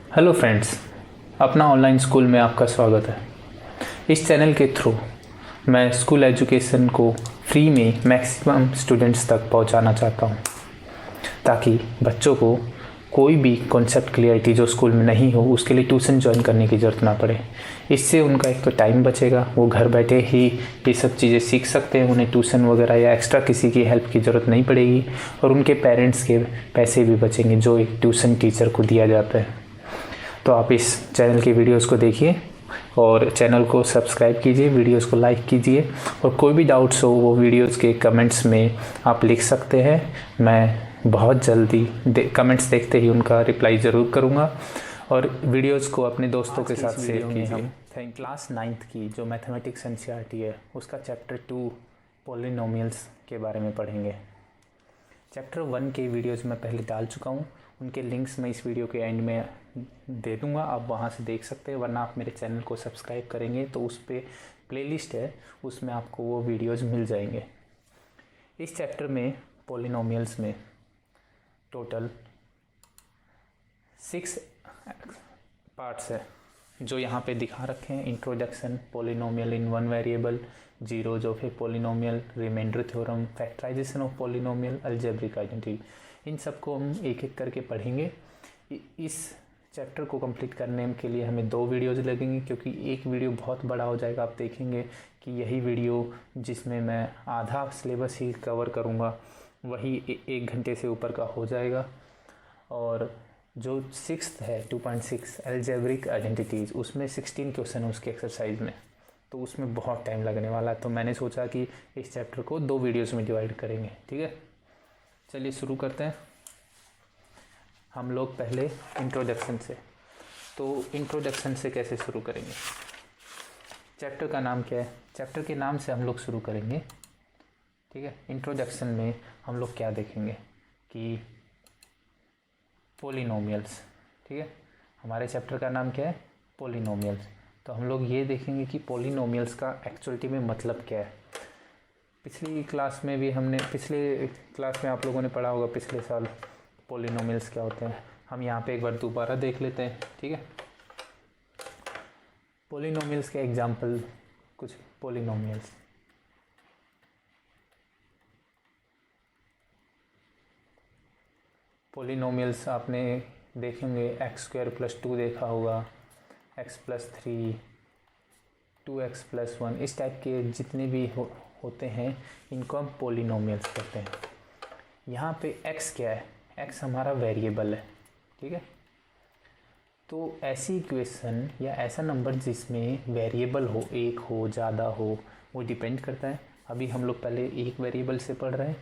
Hello friends, अपना online school में आपका स्वागत है। इस चैनल के थ्रू मैं स्कूल एजुकेशन को फ्री में मैक्सिमम स्टूडेंट्स तक पहुंचाना चाहता हूं, ताकि बच्चों को कोई भी कॉन्सेप्ट क्लियरिटी जो स्कूल में नहीं हो उसके लिए ट्यूशन ज्वाइन करने की ज़रूरत ना पड़े। इससे उनका एक तो टाइम बचेगा, वो घर बैठे ही ये सब चीज़ें सीख सकते हैं, उन्हें ट्यूशन वगैरह या एक्स्ट्रा किसी की हेल्प की ज़रूरत नहीं पड़ेगी, और उनके पेरेंट्स के पैसे भी बचेंगे जो एक ट्यूशन टीचर को दिया जाता है। तो आप इस चैनल की वीडियोस को देखिए और चैनल को सब्सक्राइब कीजिए, वीडियोस को लाइक कीजिए, और कोई भी डाउट्स हो वो वीडियोस के कमेंट्स में आप लिख सकते हैं। मैं बहुत जल्दी कमेंट्स देखते ही उनका रिप्लाई ज़रूर करूँगा, और वीडियोस को अपने दोस्तों के साथ शेयर कीजिए। हम क्लास 9th की जो मैथमेटिक्स एनसीईआरटी है उसका चैप्टर 2 पॉलिनोमियल्स के बारे में पढ़ेंगे। चैप्टर 1 के वीडियोस मैं पहले डाल चुका हूँ, उनके लिंक्स मैं इस वीडियो के एंड में दे दूँगा, आप वहाँ से देख सकते हैं, वरना आप मेरे चैनल को सब्सक्राइब करेंगे तो उस पर प्लेलिस्ट है, उसमें आपको वो वीडियोस मिल जाएंगे। इस चैप्टर में पॉलिनोमियल्स में टोटल 6 पार्ट्स है जो यहाँ पे दिखा रखे हैं। Introduction, polynomial in one variable, zero जो फिर polynomial, remainder theorem, factorisation of polynomial, algebraic identity, इन सबको हम एक एक करके पढ़ेंगे। इस चैप्टर को कंप्लीट करने के लिए हमें 2 वीडियोज़ लगेंगे, क्योंकि एक वीडियो बहुत बड़ा हो जाएगा। आप देखेंगे कि यही वीडियो जिसमें मैं आधा सिलेबस ही कवर करूँगा वही 1 घंटे से ऊपर का हो जाएगा। और जो 6th है 2.6 अलजेब्रिक आइडेंटिटीज़, उसमें 16 क्वेश्चन है उसके एक्सरसाइज में, तो उसमें बहुत टाइम लगने वाला है। तो मैंने सोचा कि इस चैप्टर को 2 वीडियोस में डिवाइड करेंगे। ठीक है, चलिए शुरू करते हैं हम लोग पहले इंट्रोडक्शन से। तो इंट्रोडक्शन से कैसे शुरू करेंगे? चैप्टर का नाम क्या है? चैप्टर के नाम से हम लोग शुरू करेंगे। ठीक है, इंट्रोडक्शन में हम लोग क्या देखेंगे कि पॉलिनोमियल्स। ठीक है, हमारे चैप्टर का नाम क्या है? पॉलिनोमियल्स। तो हम लोग ये देखेंगे कि पॉलिनोमियल्स का एक्चुअलिटी में मतलब क्या है। पिछली क्लास में आप लोगों ने पढ़ा होगा पिछले साल पॉलिनोमियल्स क्या होते हैं। हम यहाँ पे एक बार दोबारा देख लेते हैं। ठीक है, पॉलिनोमियल्स के एग्जाम्पल, कुछ पॉलिनोमियल्स। पॉलिनोमियल्स आपने देखेंगे x² + 2 देखा होगा, x+3, 2x + 1, इस टाइप के जितने भी होते हैं इनको हम पॉलिनोमियल्स कहते हैं। यहाँ पे x क्या है? x हमारा वेरिएबल है। ठीक है, तो ऐसी इक्वेशन या ऐसा नंबर जिसमें वेरिएबल हो, एक हो, ज़्यादा हो, वो डिपेंड करता है। अभी हम लोग पहले एक वेरिएबल से पढ़ रहे हैं,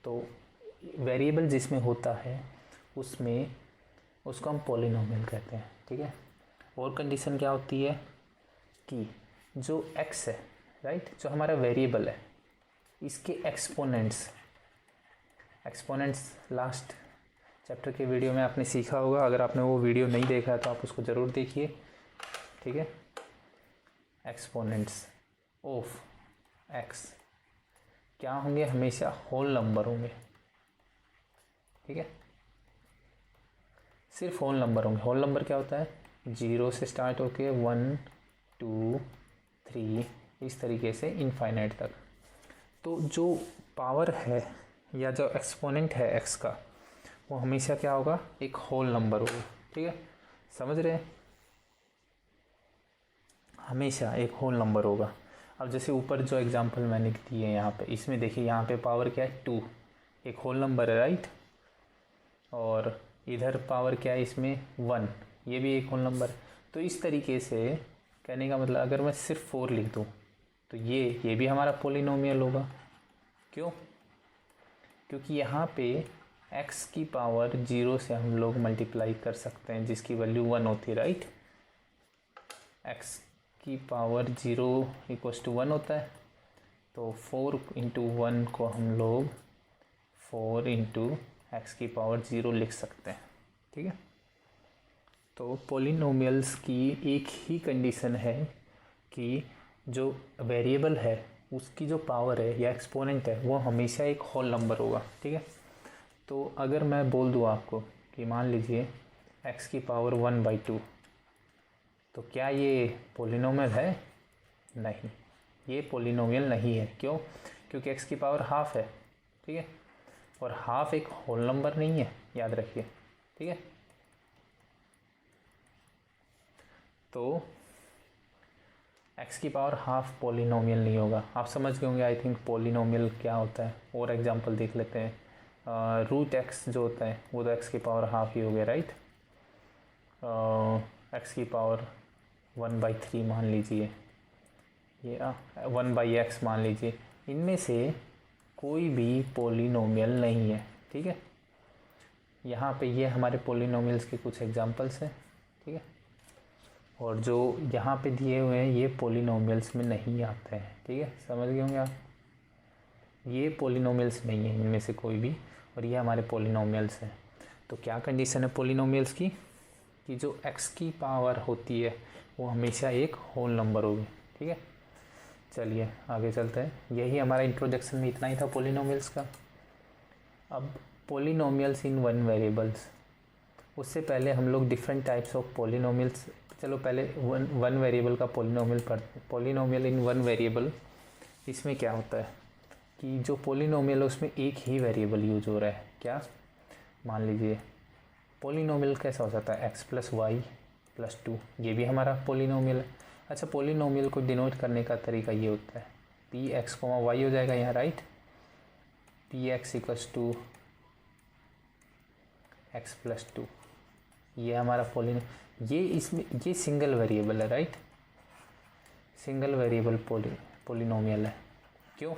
तो वेरिएबल जिसमें होता है उसको हम पॉलिनोमियल कहते हैं। ठीक है, और कंडीशन क्या होती है कि जो x है, राइट, जो हमारा वेरिएबल है, इसके एक्सपोनेंट्स लास्ट चैप्टर के वीडियो में आपने सीखा होगा। अगर आपने वो वीडियो नहीं देखा है तो आप उसको ज़रूर देखिए। ठीक है, एक्सपोनेंट्स ऑफ x क्या होंगे? हमेशा होल नंबर होंगे। ठीक है, सिर्फ होल नंबर होंगे। होल नंबर क्या होता है? 0 से स्टार्ट होके 1, 2, 3, इस तरीके से इनफाइनाइट तक। तो जो पावर है या जो एक्सपोनेंट है x का, वो हमेशा क्या होगा? एक होल नंबर होगा। ठीक है, समझ रहे हैं? हमेशा एक होल नंबर होगा। अब जैसे ऊपर जो एग्जांपल मैंने दिए है यहाँ पे, इसमें देखिए यहाँ पे पावर क्या है? 2, एक होल नंबर है, राइट। और इधर पावर क्या है? इसमें 1, ये भी एक होल नंबर। तो इस तरीके से कहने का मतलब, अगर मैं सिर्फ 4 लिख दूँ तो ये भी हमारा पॉलिनोमियल होगा। क्यों? क्योंकि यहाँ पे x की पावर 0 से हम लोग मल्टीप्लाई कर सकते हैं, जिसकी वैल्यू 1 होती है, राइट। x की पावर 0 = 1 होता है, तो 4 × 1 को हम लोग 4 × x की पावर 0 लिख सकते हैं। ठीक है, तो पॉलिनोमियल्स की एक ही कंडीशन है कि जो वेरिएबल है उसकी जो पावर है या एक्सपोनेंट है वो हमेशा एक होल नंबर होगा। ठीक है, तो अगर मैं बोल दूँ आपको कि मान लीजिए x की पावर 1/2। तो क्या ये पॉलिनोमियल है? नहीं, ये पॉलिनोमियल नहीं है। क्यों? क्योंकि x की पावर हाफ है, ठीक है, और हाफ एक होल नंबर नहीं है, याद रखिए, ठीक है। तो x की पावर हाफ पॉलिनोमियल नहीं होगा। आप समझ गए होंगे आई थिंक पॉलिनोमियल क्या होता है। और एग्जांपल देख लेते हैं। रूट x जो होता है वो तो x की पावर हाफ ही हो गया, राइट। x की पावर 1/3 मान लीजिए, ये 1/x मान लीजिए। इनमें से कोई भी पॉलिनोमियल नहीं है, ठीक है। यहाँ पे ये हमारे पॉलिनोमियल्स के कुछ एग्जांपल्स हैं, ठीक है। और जो यहाँ पे दिए हुए हैं ये पॉलिनोमियल्स में नहीं आते हैं, ठीक है, समझ गए होंगे आप। ये पॉलिनोमियल्स नहीं है इनमें से कोई भी, और ये हमारे पॉलिनोमियल्स हैं। तो क्या कंडीशन है पॉलिनोमियल्स की कि जो x की पावर होती है वो हमेशा एक होल नंबर होगी, ठीक है। चलिए आगे चलते हैं। यही हमारा इंट्रोडक्शन में इतना ही था पॉलिनोमियल्स का। अब पॉलिनोमियल्स इन वन वेरिएबल्स, उससे पहले हम लोग डिफरेंट टाइप्स ऑफ पॉलिनोमियल्स, चलो पहले वन वेरिएबल का पॉलिनोमियल पढ़ते हैं। पॉलिनोमियल इन वन वेरिएबल, इसमें क्या होता है कि जो पॉलिनोमियल है उसमें एक ही वेरिएबल यूज हो रहा है। क्या? मान लीजिए पॉलिनोमियल कैसा हो सकता है, x + y + 2, ये भी हमारा पॉलिनोमियल है। अच्छा, पॉलिनोमियल को डिनोट करने का तरीका ये होता है, px, y हो जाएगा यहाँ, राइट। px = x + 2, ये हमारा ये इसमें ये सिंगल वेरिएबल है, राइट। सिंगल वेरिएबल पॉलिनोमियल है। क्यों?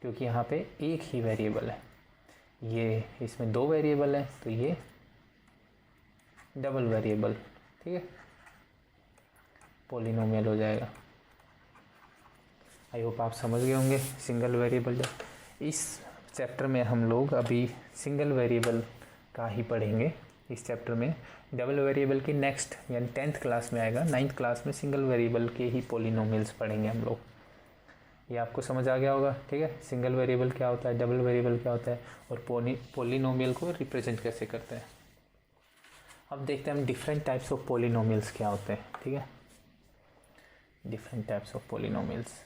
क्योंकि यहाँ पे एक ही वेरिएबल है। ये इसमें दो वेरिएबल है तो ये डबल वेरिएबल, ठीक है, पॉलिनोमियल हो जाएगा। आई होप आप समझ गए होंगे सिंगल वेरिएबल। इस चैप्टर में हम लोग अभी सिंगल वेरिएबल का ही पढ़ेंगे। इस चैप्टर में डबल वेरिएबल की नेक्स्ट यानी 10th क्लास में आएगा। 9th क्लास में सिंगल वेरिएबल के ही पॉलिनोमियल्स पढ़ेंगे हम लोग। ये आपको समझ आ गया होगा, ठीक है। सिंगल वेरिएबल क्या होता है, डबल वेरिएबल क्या होता है, और पॉलिनोमियल को रिप्रेजेंट कैसे करते हैं। अब देखते हैं हम डिफरेंट टाइप्स ऑफ पॉलिनोमियल्स क्या होते हैं, ठीक है। Different types of polynomials.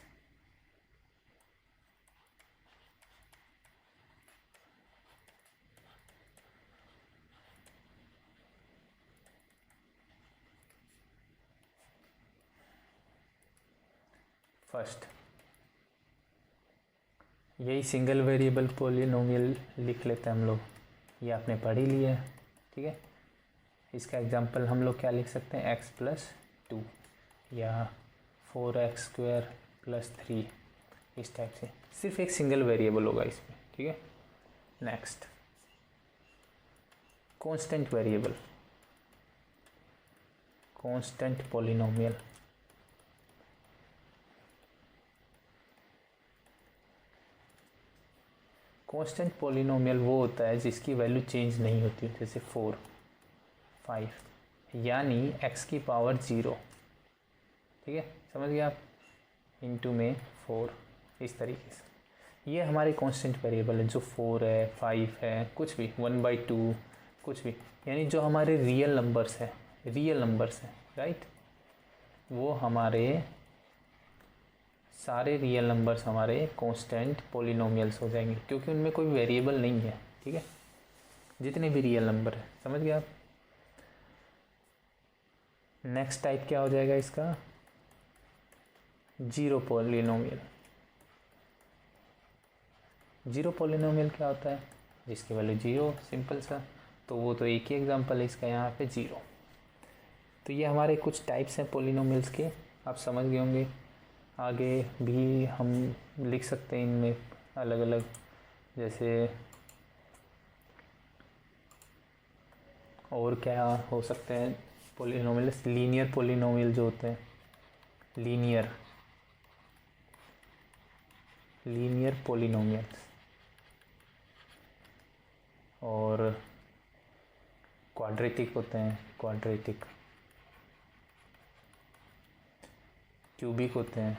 First, यही सिंगल वेरिएबल पॉलिनोमियल लिख लेते हैं हम लोग, ये आपने पढ़ ही लिया है, ठीक है। इसका एग्जांपल हम लोग क्या लिख सकते हैं, x + 2 या 4x² + 3, इस टाइप से। सिर्फ एक सिंगल वेरिएबल होगा इसमें, ठीक है। Next, constant variable, constant polynomial. Constant polynomial वो होता है जिसकी वैल्यू चेंज नहीं होती, जैसे 4, 5, यानी x की पावर 0, ठीक है, समझ गए आप, इंटू में 4, इस तरीके से। ये हमारे कांस्टेंट वेरिएबल है, जो 4 है, 5 है, कुछ भी 1/2, कुछ भी, यानी जो हमारे रियल नंबर्स हैं, राइट, वो हमारे सारे रियल नंबर्स हमारे कांस्टेंट पॉलिनोमियल्स हो जाएंगे, क्योंकि उनमें कोई वेरिएबल नहीं है, ठीक है। जितने भी रियल नंबर है, समझ गए आप। नेक्स्ट टाइप क्या हो जाएगा इसका, जीरो पॉलिनोमियल। जीरो पॉलिनोमियल क्या होता है, जिसकी वैल्यू 0, सिंपल सा। तो वो तो एक ही एग्जांपल है इसका यहाँ पे, 0। तो ये हमारे कुछ टाइप्स हैं पॉलिनोमियल्स के, आप समझ गए होंगे। आगे भी हम लिख सकते हैं इनमें अलग अलग, जैसे और क्या हो सकते हैं पॉलिनोमियल्स, लीनियर पॉलिनोमियल जो होते हैं, लीनियर पॉलिनोमियल्स, और क्वाड्रेटिक होते हैं, क्यूबिक होते हैं।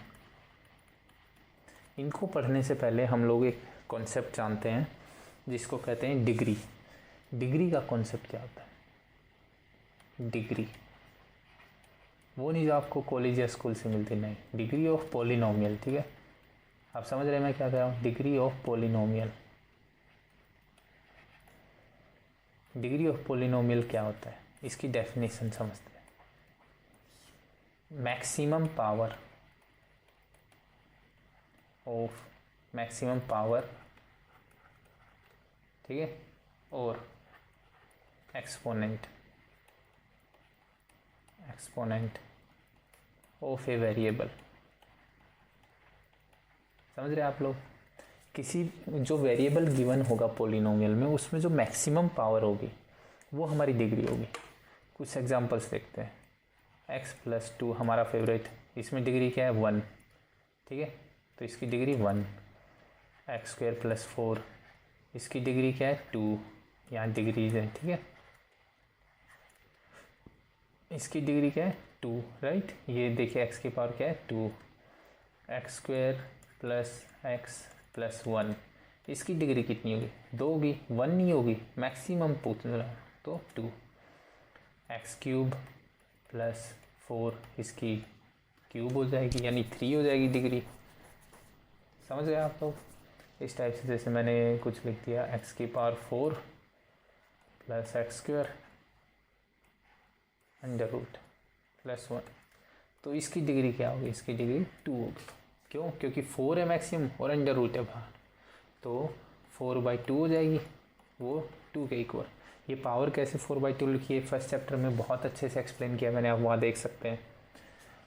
इनको पढ़ने से पहले हम लोग एक कॉन्सेप्ट जानते हैं जिसको कहते हैं डिग्री। डिग्री का कॉन्सेप्ट क्या होता है? डिग्री, वो नहीं जो आपको कॉलेज या स्कूल से मिलती, नहीं, डिग्री ऑफ पॉलिनोमियल। ठीक है, आप समझ रहे हैं मैं क्या कह रहा हूँ, degree of polynomial. Degree of polynomial क्या होता है, इसकी डेफिनेशन समझते हैं। Maximum power of, maximum power, ठीक है, और exponent, exponent of a variable. समझ रहे हैं आप लोग, किसी जो वेरिएबल गिवन होगा पॉलिनोमियल में, उसमें जो मैक्सिमम पावर होगी वो हमारी डिग्री होगी। कुछ एग्जांपल्स देखते हैं। x+2 हमारा फेवरेट, इसमें डिग्री क्या है 1, ठीक है, तो इसकी डिग्री 1। x² + 4 इसकी डिग्री क्या है 2, यहाँ डिग्रीज है, ठीक है, इसकी डिग्री क्या है 2, राइट। ये देखिए x की पावर क्या है 2, x² + x + 1 इसकी डिग्री कितनी होगी 2 होगी, 1 नहीं होगी, मैक्सिमम पूछ रहा हूँ, तो 2। x³ + 4 इसकी क्यूब हो जाएगी, यानी 3 हो जाएगी डिग्री। समझ गए आप लोग, इस टाइप से। जैसे मैंने कुछ लिख दिया x⁴ + x² √ +1, तो इसकी डिग्री क्या होगी, इसकी डिग्री 2 होगी। क्यों, क्योंकि 4 है मैक्सिमम और √ है बाहर, तो 4/2 हो जाएगी, वो 2 के इक्वल। ये पावर कैसे 4/2 लिखी है, फर्स्ट चैप्टर में बहुत अच्छे से एक्सप्लेन किया मैंने, आप वहाँ देख सकते हैं।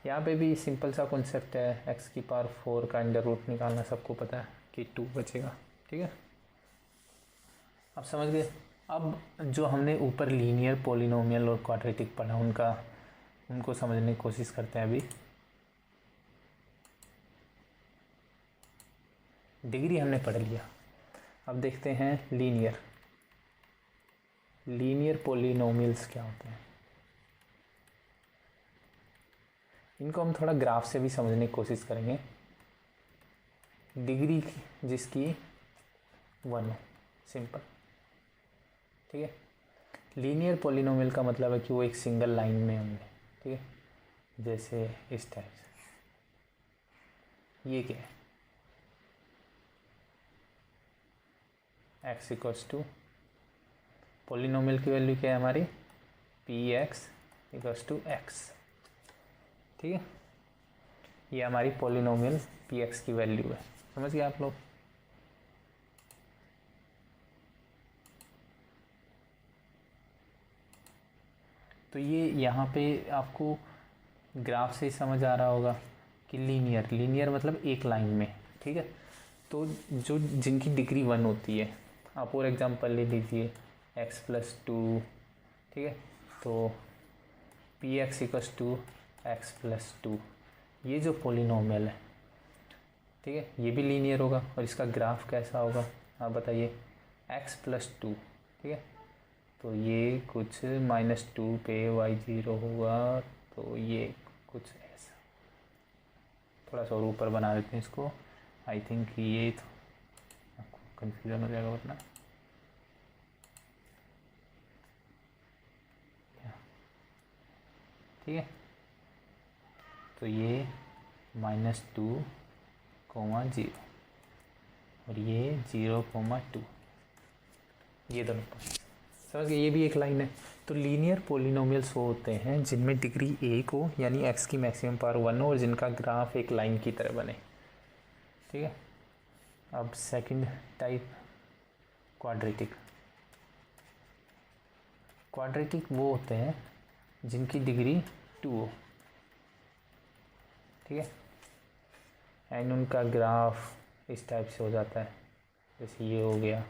यहाँ पे भी सिंपल सा कॉन्सेप्ट है, x⁴ का √ निकालना, सबको पता है कि 2 बचेगा, ठीक है, आप समझ गए। अब जो हमने ऊपर लीनियर, पॉलिनोमियल और क्वाड्रेटिक पढ़ा, उनको समझने की कोशिश करते हैं अभी। डिग्री हमने पढ़ लिया, अब देखते हैं लीनियर। लीनियर पॉलिनोमियल्स क्या होते हैं, इनको हम थोड़ा ग्राफ से भी समझने की कोशिश करेंगे। डिग्री जिसकी 1 हो, सिंपल, ठीक है। लीनियर पॉलिनोमियल का मतलब है कि वो एक सिंगल लाइन में होंगे, ठीक है, जैसे इस टाइप से। ये क्या है, x = पॉलिनोमियल की वैल्यू क्या है हमारी, px = x, ठीक है, ये हमारी पॉलिनोमियल px की वैल्यू है। समझ गए आप लोग। तो ये यहाँ पे आपको ग्राफ से समझ आ रहा होगा कि लीनियर, लीनियर मतलब एक लाइन में, ठीक है। तो जो जिनकी डिग्री 1 होती है, आप और एग्जांपल ले लीजिए x+2, ठीक है, तो px = x+2, ये जो पॉलिनोमियल है, ठीक है, ये भी लीनियर होगा। और इसका ग्राफ कैसा होगा आप बताइए, x+2, ठीक है, तो ये कुछ -2 पे y0 होगा, तो ये कुछ ऐसा, थोड़ा सा और ऊपर बना देते हैं इसको। आई थिंक ये तो आपको कन्फ्यूजन हो जाएगा वरना, ठीक है, तो ये -2, 0 और ये 0, 2, ये दोनों समझ गए, ये भी एक लाइन है। तो लीनियर पॉलिनोमियल्स वो होते हैं जिनमें डिग्री 1 हो, यानी x की मैक्सिमम पावर 1 हो, और जिनका ग्राफ एक लाइन की तरह बने, ठीक है। अब सेकंड टाइप क्वाड्रेटिक। क्वाड्रेटिक वो होते हैं जिनकी डिग्री 2 हो, ठीक है, एंड उनका ग्राफ इस टाइप से हो जाता है, जैसे ये हो गया,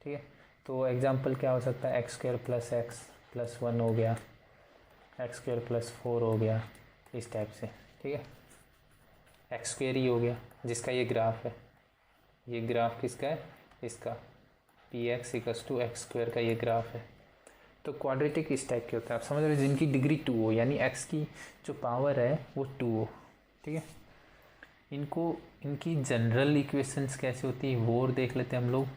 ठीक है। तो एग्जांपल क्या हो सकता है, x² + x + 1 हो गया, x² + 4 हो गया, इस टाइप से, ठीक है। x² ही हो गया जिसका ये ग्राफ है, ये ग्राफ किसका है, इसका px = x² का ये ग्राफ है। तो क्वाड्रेटिक इस टाइप के होता है, आप समझ रहे हो, जिनकी डिग्री 2 हो, यानी x की जो पावर है वो 2 हो, ठीक है। इनकी जनरल इक्वेशंस कैसे होती है वो और देख लेते हैं हम लोग।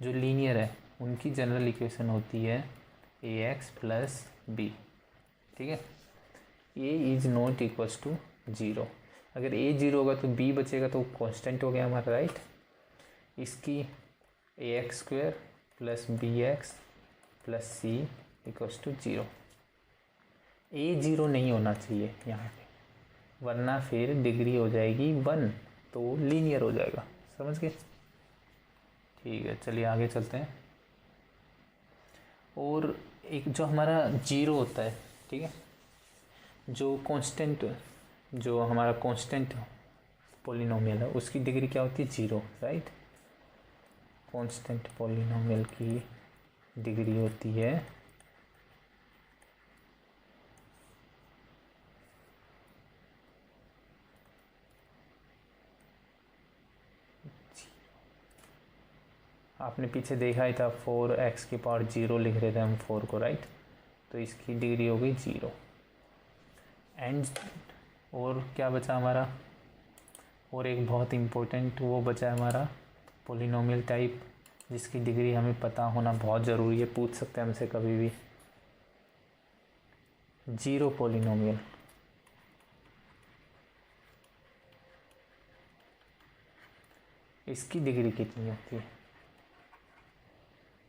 जो लीनियर है उनकी जनरल इक्वेशन होती है ax + b, ठीक है। A is not equals to 0। अगर ए 0 होगा तो बी बचेगा, तो कांस्टेंट हो गया हमारा, राइट। इसकी ax² plus bx plus c equals to 0। A 0 नहीं होना चाहिए यहाँ पे, वरना फिर डिग्री हो जाएगी 1, तो लीनियर हो जाएगा। समझ गए? ठीक है, चलिए आगे चलते हैं। और एक जो हमारा 0 होता है, ठीक है, जो कांस्टेंट, जो हमारा कांस्टेंट पॉलिनोमियल है उसकी डिग्री क्या होती है? 0, राइट। कांस्टेंट पॉलिनोमियल की डिग्री होती है आपने पीछे देखा ही था 4x⁻0 लिख रहे थे हम 4 को, राइट। तो इसकी डिग्री हो गई 0। एंड और क्या बचा हमारा? और एक बहुत इम्पोर्टेंट वो बचा है हमारा पॉलिनोमियल टाइप, जिसकी डिग्री हमें पता होना बहुत ज़रूरी है, पूछ सकते हैं हमसे कभी भी। 0 पॉलिनोमियल। इसकी डिग्री कितनी होती है?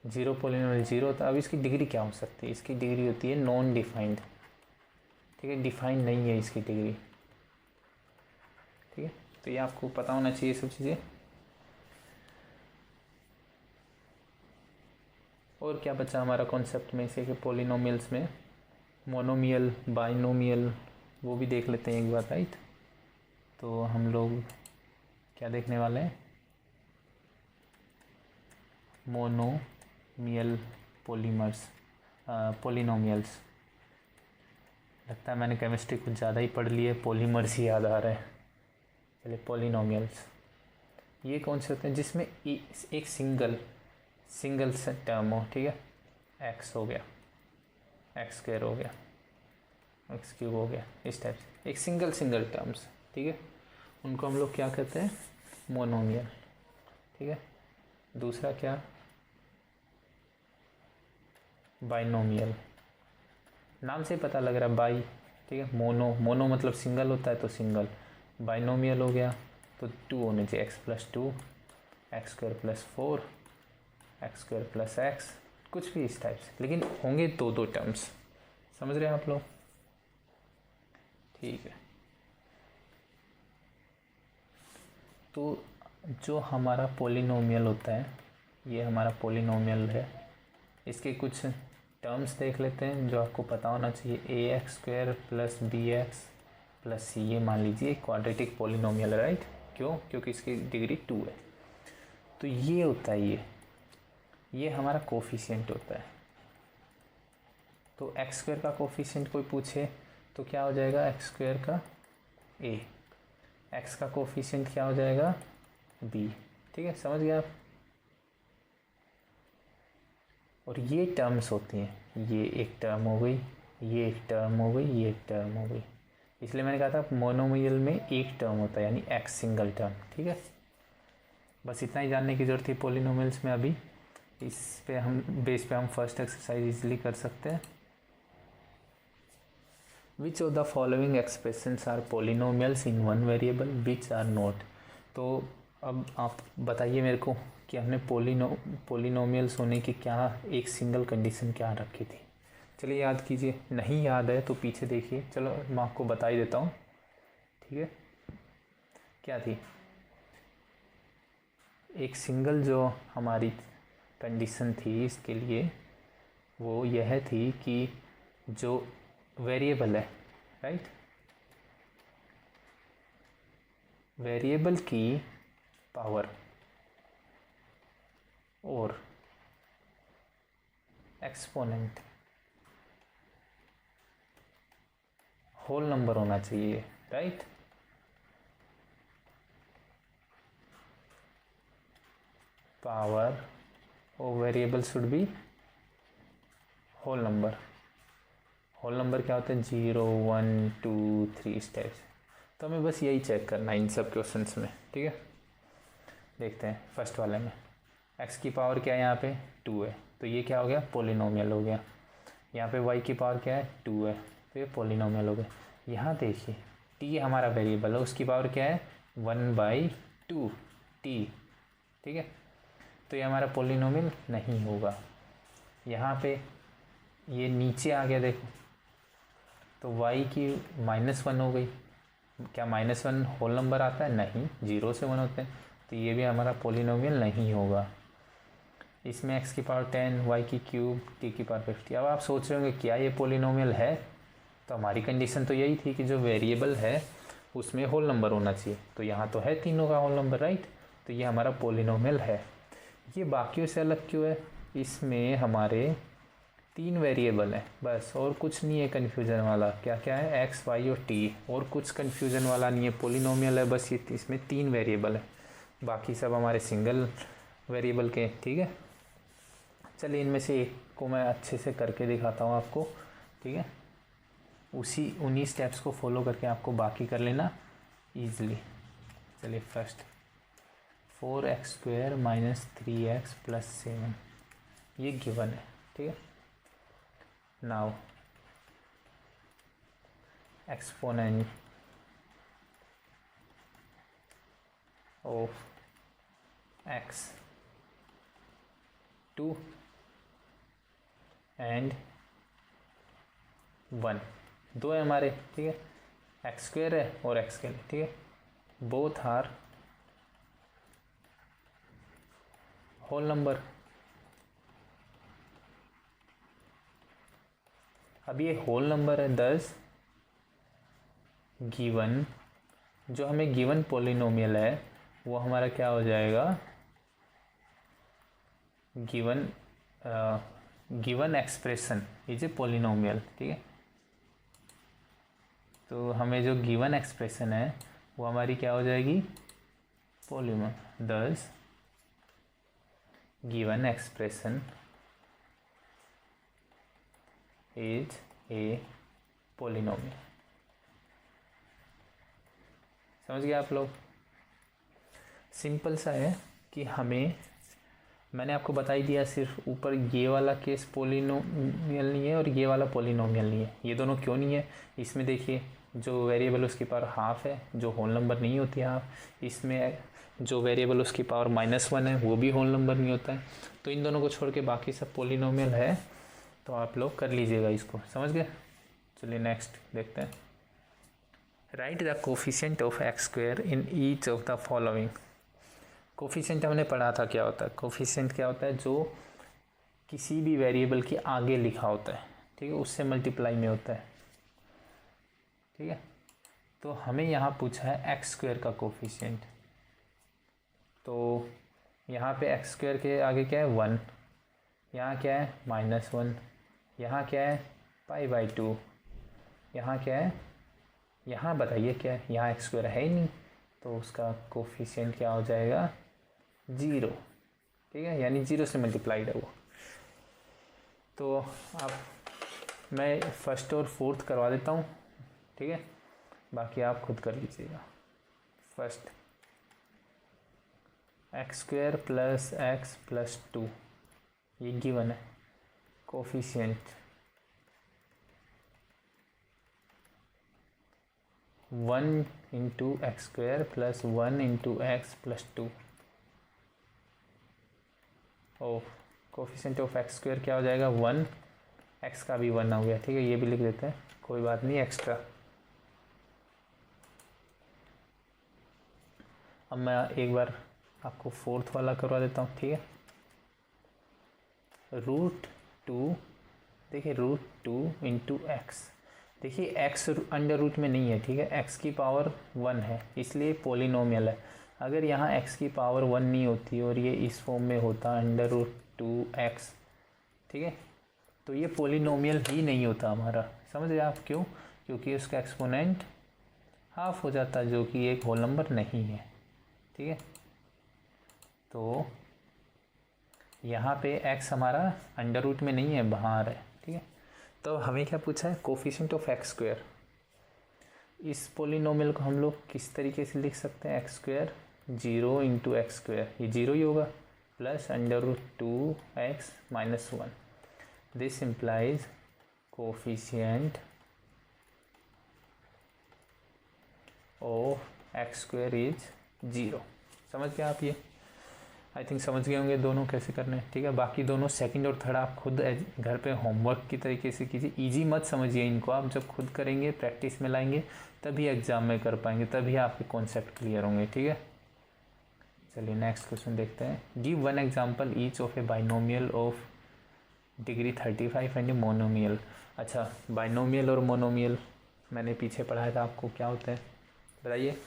0 पॉलिनोमियल 0 होता है। अब इसकी डिग्री क्या हो सकती है? इसकी डिग्री होती है नॉन डिफाइंड, ठीक है, डिफाइंड नहीं है इसकी डिग्री, ठीक है। तो ये आपको पता होना चाहिए सब चीज़ें। और क्या बचा हमारा कॉन्सेप्ट में से कि पॉलिनोमियल्स में? मोनोमियल, बाइनोमियल, वो भी देख लेते हैं एक बार, राइट। तो हम लोग क्या देखने वाले हैं? Monomial polynomials. लगता है मैंने केमिस्ट्री कुछ ज़्यादा ही पढ़ ली है, पॉलीमर्स ही याद आ रहा है। चलिए, पॉलिनोमियल्स ये कौन से होते हैं? जिसमें एक सिंगल टर्म हो, ठीक है। x हो गया, x² हो गया, x³ हो गया, इस टाइप से एक सिंगल टर्म्स, ठीक है। उनको हम लोग क्या कहते हैं? मोनोमियल, ठीक है। दूसरा क्या? बाइनोमियल। नाम से पता लग रहा है बाई, ठीक है। मोनो मतलब सिंगल होता है, तो सिंगल। बाइनोमियल हो गया तो 2 होने चाहिए, x+2, x² + 4, x² + x, कुछ भी इस टाइप से, लेकिन होंगे 2 टर्म्स। समझ रहे हैं आप लोग? ठीक है। तो जो हमारा पॉलिनोमियल होता है, ये हमारा पॉलिनोमियल है, इसके कुछ टर्म्स देख लेते हैं जो आपको पता होना चाहिए। ax² + bx + c, ये मान लीजिए क्वाड्रेटिक पॉलिनोमियल है, राइट। क्यों? क्योंकि इसकी डिग्री 2 है। तो ये होता है, ये हमारा कोफिशिएंट होता है। तो x² का कोफिशिएंट कोई पूछे तो क्या हो जाएगा? x² का a, x का कोफिशिएंट क्या हो जाएगा? b, ठीक है। समझ गए आप? और ये टर्म्स होती हैं, ये एक टर्म हो गई, ये एक टर्म हो गई, ये एक टर्म हो गई। इसलिए मैंने कहा था मोनोमियल में एक टर्म होता है, यानी x सिंगल टर्म, ठीक है। बस इतना ही जानने की ज़रूरत है पॉलिनोमियल्स में। अभी इस पे हम बेस पे हम फर्स्ट एक्सरसाइज इजीली कर सकते हैं। Which of the following expressions are polynomials in one variable which are not. तो अब आप बताइए मेरे को कि हमने पॉलिनोमियल्स होने की क्या एक सिंगल कंडीशन क्या रखी थी। चलिए याद कीजिए, नहीं याद है तो पीछे देखिए। चलो मैं आपको बता ही देता हूँ, ठीक है। क्या थी एक सिंगल जो हमारी कंडीशन थी इसके लिए, वो यह थी कि जो वेरिएबल है, राइट, वेरिएबल की पावर और एक्सपोनेंट होल नंबर होना चाहिए, राइट। पावर और variable should be whole number. Whole number क्या होता है? 0, 1, 2, 3 इस टाइप से। तो हमें बस यही चेक करना है इन सब क्वेश्चंस में, ठीक है। देखते हैं फर्स्ट वाले में x की पावर क्या है? यहाँ पे 2 है, तो ये क्या हो गया? पॉलिनोमियल हो गया। यहाँ पे y की पावर क्या है? 2 है, तो ये पॉलिनोमियल हो गए। यहाँ देखिए टी हमारा वेरिएबल है, उसकी पावर क्या है 1/2 टी, ठीक है। तो ये हमारा पॉलिनोमियल नहीं होगा। यहाँ पे ये नीचे आ गया देखो, तो y की -1 हो गई। क्या -1 होल नंबर आता है? नहीं, 0 से 1 होते हैं, तो ये भी हमारा पॉलिनोमियल नहीं होगा। इसमें x की पावर 10, y की क्यूब, t की पावर 50। अब आप सोच रहे होंगे क्या ये पॉलिनोमियल है? तो हमारी कंडीशन तो यही थी कि जो वेरिएबल है उसमें होल नंबर होना चाहिए, तो यहाँ तो है तीनों का होल नंबर, राइट। तो ये हमारा पॉलिनोमियल है। ये बाकियों से अलग क्यों है? इसमें हमारे 3 वेरिएबल हैं बस, और कुछ नहीं है कन्फ्यूज़न वाला। क्या क्या है? x, y और t, और कुछ कन्फ्यूज़न वाला नहीं है। पॉलिनोमियल है बस, ये इसमें 3 वेरिएबल है, बाकी सब हमारे सिंगल वेरिएबल के, ठीक है। चलिए इनमें से एक को मैं अच्छे से करके दिखाता हूँ आपको, ठीक है। उन्हीं स्टेप्स को फॉलो करके आपको बाकी कर लेना ईज़िली। चलिए फर्स्ट 4x² - 3x + 7, ये गिवन है, ठीक है। Now exponent of x 2 and 1, 2 है हमारे, ठीक है। x² है और x के लिए, ठीक है। Both are whole number. अब ये होल नंबर है, 10 गिवन, जो हमें गिवन पॉलिनोमियल है वो हमारा क्या हो जाएगा? Given expression is a polynomial, ठीक है। तो हमें जो गिवन एक्सप्रेशन है वो हमारी क्या हो जाएगी? Polynomial. 10 given expression is a polynomial. समझ गए आप लोग? सिंपल सा है कि मैंने आपको बता ही दिया, सिर्फ ऊपर ये वाला केस पॉलिनोमियल नहीं है और ये वाला पॉलिनोमियल नहीं है। ये दोनों क्यों नहीं है? इसमें देखिए जो वेरिएबल उसकी पावर हाफ है, जो होल नंबर नहीं होती हाफ। इसमें जो वेरिएबल उसकी पावर -1 है वो भी होल नंबर नहीं होता है। तो इन दोनों को छोड़ के बाकी सब पॉलिनोमियल है, तो आप लोग कर लीजिएगा इसको। समझ गए? चलिए नेक्स्ट देखते हैं। Right the coefficient of x² in each of the following. Coefficient हमने पढ़ा था क्या होता है। कोफिशिएंट क्या होता है? जो किसी भी वेरिएबल के आगे लिखा होता है, ठीक है, उससे मल्टीप्लाई में होता है, ठीक है। तो हमें यहाँ पूछा है x² का कोफिशिएंट। तो यहाँ पे x² के आगे क्या है? 1, यहाँ क्या है? -1, यहाँ क्या है? π/2, यहाँ क्या है? यहाँ बताइए क्या है? यहाँ x² है ही नहीं, तो उसका कोफिशिएंट क्या हो जाएगा? 0, ठीक है, यानी 0 से मल्टीप्लाइड है वो। तो अब मैं फर्स्ट और फोर्थ करवा देता हूँ, ठीक है, बाकी आप खुद कर लीजिएगा। फर्स्ट x² + x + 2, ये गिवन है। कोफिशिएंट 1 × x² + 1 × x + 2 और कोफिशिएंट ऑफ x² क्या हो जाएगा? 1, x का भी 1 हो गया, ठीक है। ये भी लिख देते हैं, कोई बात नहीं, एक्स्ट्रा। अब मैं एक बार आपको फोर्थ वाला करवा देता हूँ, ठीक है। √2, देखिए √2 × x, देखिए x अंडर रूट में नहीं है, ठीक है, x की पावर 1 है, इसलिए पॉलिनोमियल है। अगर यहाँ x की पावर 1 नहीं होती और ये इस फॉर्म में होता √2x, ठीक है, तो ये पॉलिनोमियल ही नहीं होता हमारा। समझ गए आप? क्यों? क्योंकि उसका एक्सपोनेंट हाफ हो जाता, जो कि एक होल नंबर नहीं है, ठीक है। तो यहाँ पे x हमारा अंडर रूट में नहीं है, बाहर है, ठीक है। तो हमें क्या पूछा है? Coefficient of x²। इस पॉलिनोमियल को हम लोग किस तरीके से लिख सकते हैं? x² 0 × x², ये 0 ही होगा, plus √2x - 1। This implies coefficient of x square is 0। समझ गए आप? ये आई थिंक समझ गए होंगे दोनों कैसे करने हैं। ठीक है, बाकी दोनों सेकंड और थर्ड आप खुद घर पे होमवर्क की तरीके से कीजिए। इजी मत समझिए इनको, आप जब खुद करेंगे, प्रैक्टिस में लाएंगे, तभी एग्जाम में कर पाएंगे, तभी आपके कॉन्सेप्ट क्लियर होंगे। ठीक है, चलिए नेक्स्ट क्वेश्चन देखते हैं। Give one example each of A binomial of degree 35 and a monomial. अच्छा, बाइनोमियल और मोनोमियल मैंने पीछे पढ़ाया था आपको, क्या होता है बताइए।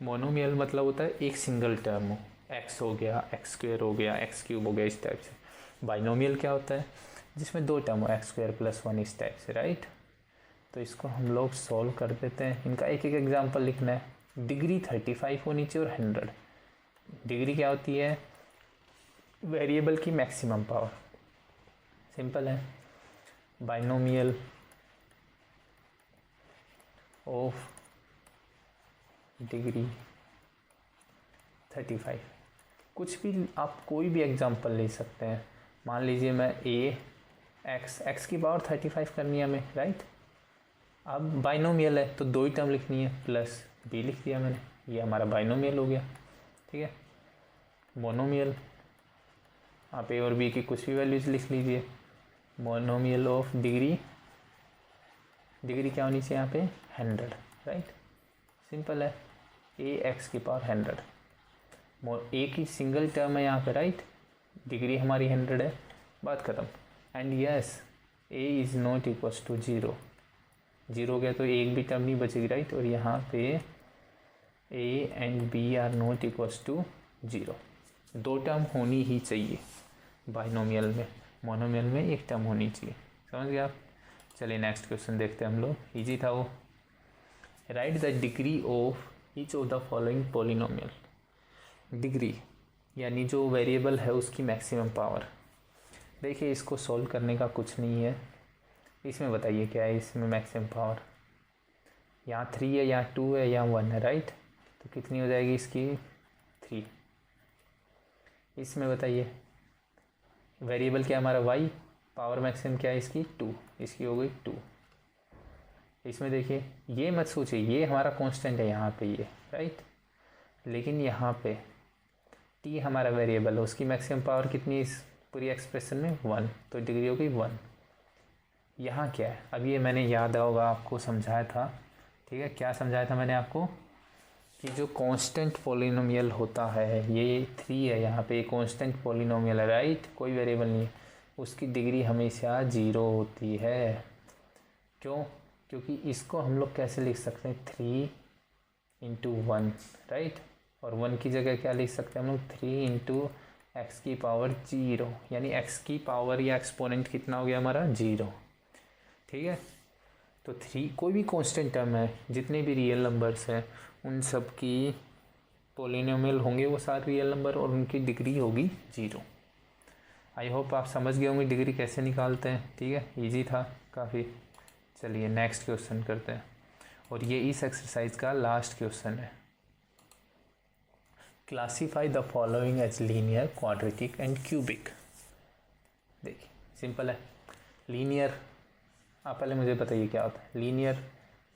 मोनोमियल मतलब होता है एक सिंगल टर्म हो, एक्स हो गया, एक्स स्क्वेयर हो गया, एक्स क्यूब हो गया, इस टाइप से। बाइनोमियल क्या होता है? जिसमें दो टर्म हो, एक्स स्क्वायर प्लस 1, इस टाइप से, राइट। तो इसको हम लोग सॉल्व कर देते हैं। इनका एक एक एग्जाम्पल लिखना है। डिग्री 35 होनी चाहिए और 100। डिग्री क्या होती है? वेरिएबल की मैक्सिमम पावर। सिंपल है। Binomial of degree 35। कुछ भी आप कोई भी एग्जांपल ले सकते हैं। मान लीजिए मैं एक्स की पावर 35 करनी है हमें, राइट। अब बाइनोमियल है तो दो ही टर्म लिखनी है, प्लस बी लिख दिया मैंने, ये हमारा बाइनोमियल हो गया। ठीक है, मोनोमियल आप ए और बी की कुछ भी वैल्यूज लिख लीजिए। मोनोमियल ऑफ डिग्री क्या होनी चाहिए यहाँ पे? 100, राइट। सिंपल है, ए एक्स की पावर 100। ए की सिंगल टर्म है यहाँ पे, राइट। डिग्री हमारी 100 है, बात खत्म। And yes, a is not equals to 0। 0 हो गया तो एक भी टर्म नहीं बचेगी, राइट। और यहाँ पे a and b are not equals to 0। दो टर्म होनी ही चाहिए बाइनोमियल में। मोनोमियल में एक टर्म होनी चाहिए। समझ गए आप? चलिए नेक्स्ट क्वेश्चन देखते हैं हम लोग। ईजी था वो। Right the degree of each of the following polynomial. Degree यानी जो वेरिएबल है उसकी मैक्सिमम पावर। देखिए, इसको सॉल्व करने का कुछ नहीं है। इसमें बताइए क्या है इसमें मैक्सिमम पावर? यहाँ 3 है, यहाँ 2 है, यहाँ 1 है, राइट। तो कितनी हो जाएगी इसकी? 3। इसमें बताइए वेरिएबल क्या है हमारा? y। पावर मैक्सिमम क्या है इसकी? 2। इसकी हो गई 2। इसमें देखिए, ये मत सोचिए ये हमारा कांस्टेंट है यहाँ पे, ये राइट। लेकिन यहाँ पे t हमारा वेरिएबल है, उसकी मैक्सिमम पावर कितनी इस पूरी एक्सप्रेशन में? 1। तो डिग्री हो गई 1। यहाँ क्या है? अब ये मैंने याद होगा आपको समझाया था। ठीक है, क्या समझाया था मैंने आपको? कि जो कांस्टेंट पॉलिनोमियल होता है, ये 3 है यहाँ पे, कांस्टेंट पॉलिनोमियल है, राइट। कोई वेरिएबल नहीं है, उसकी डिग्री हमेशा 0 होती है। क्यों? क्योंकि इसको हम लोग कैसे लिख सकते हैं? 3 इंटू 1, राइट। और 1 की जगह क्या लिख सकते हैं हम लोग? 3 इंटू एक्स की पावर 0, यानी एक्स की पावर या एक्सपोनेंट कितना हो गया हमारा? 0। ठीक है, तो 3 कोई भी कांस्टेंट टर्म है, जितने भी रियल नंबर्स हैं उन सब की पॉलिनोमियल होंगे वो सारे रियल नंबर, और उनकी डिग्री होगी 0। आई होप आप समझ गए होंगे डिग्री कैसे निकालते हैं। ठीक है, इजी था काफ़ी। चलिए नेक्स्ट क्वेश्चन करते हैं, और ये इस एक्सरसाइज का लास्ट क्वेश्चन है। Classify the following as linear, quadratic and cubic. देखिए सिंपल है। लीनियर, आप पहले मुझे बताइए क्या होता है लीनियर?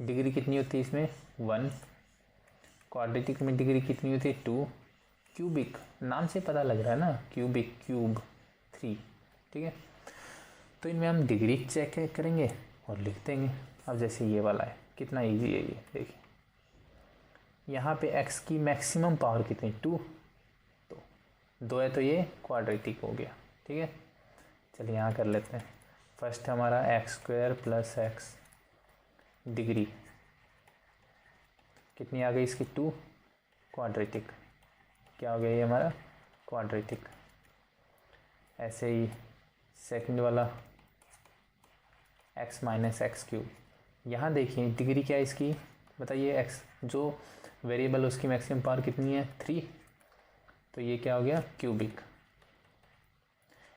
डिग्री कितनी होती है इसमें? 1। क्वाड्रेटिक में डिग्री कितनी होती है? 2। क्यूबिक, नाम से पता लग रहा है ना, क्यूबिक, क्यूब 3। ठीक है, तो इनमें हम डिग्री चेक करेंगे और लिख देंगे। अब जैसे ये वाला है, कितना इजी है ये। देखिए यहाँ पे x की मैक्सिमम पावर कितनी? 2। तो 2 है तो ये क्वाड्रेटिक हो गया। ठीक है, चलिए यहाँ कर लेते हैं। फर्स्ट हमारा x square plus x, degree कितनी आ गई इसकी? 2। क्वाड्रेटिक क्या हो गया ये हमारा? क्वाड्रेटिक। ऐसे ही सेकंड वाला x माइनस एक्स क्यूब। यहाँ देखिए डिग्री क्या है इसकी? बताइए, x जो वेरिएबल उसकी मैक्सिमम पावर कितनी है? 3। तो ये क्या हो गया? क्यूबिक।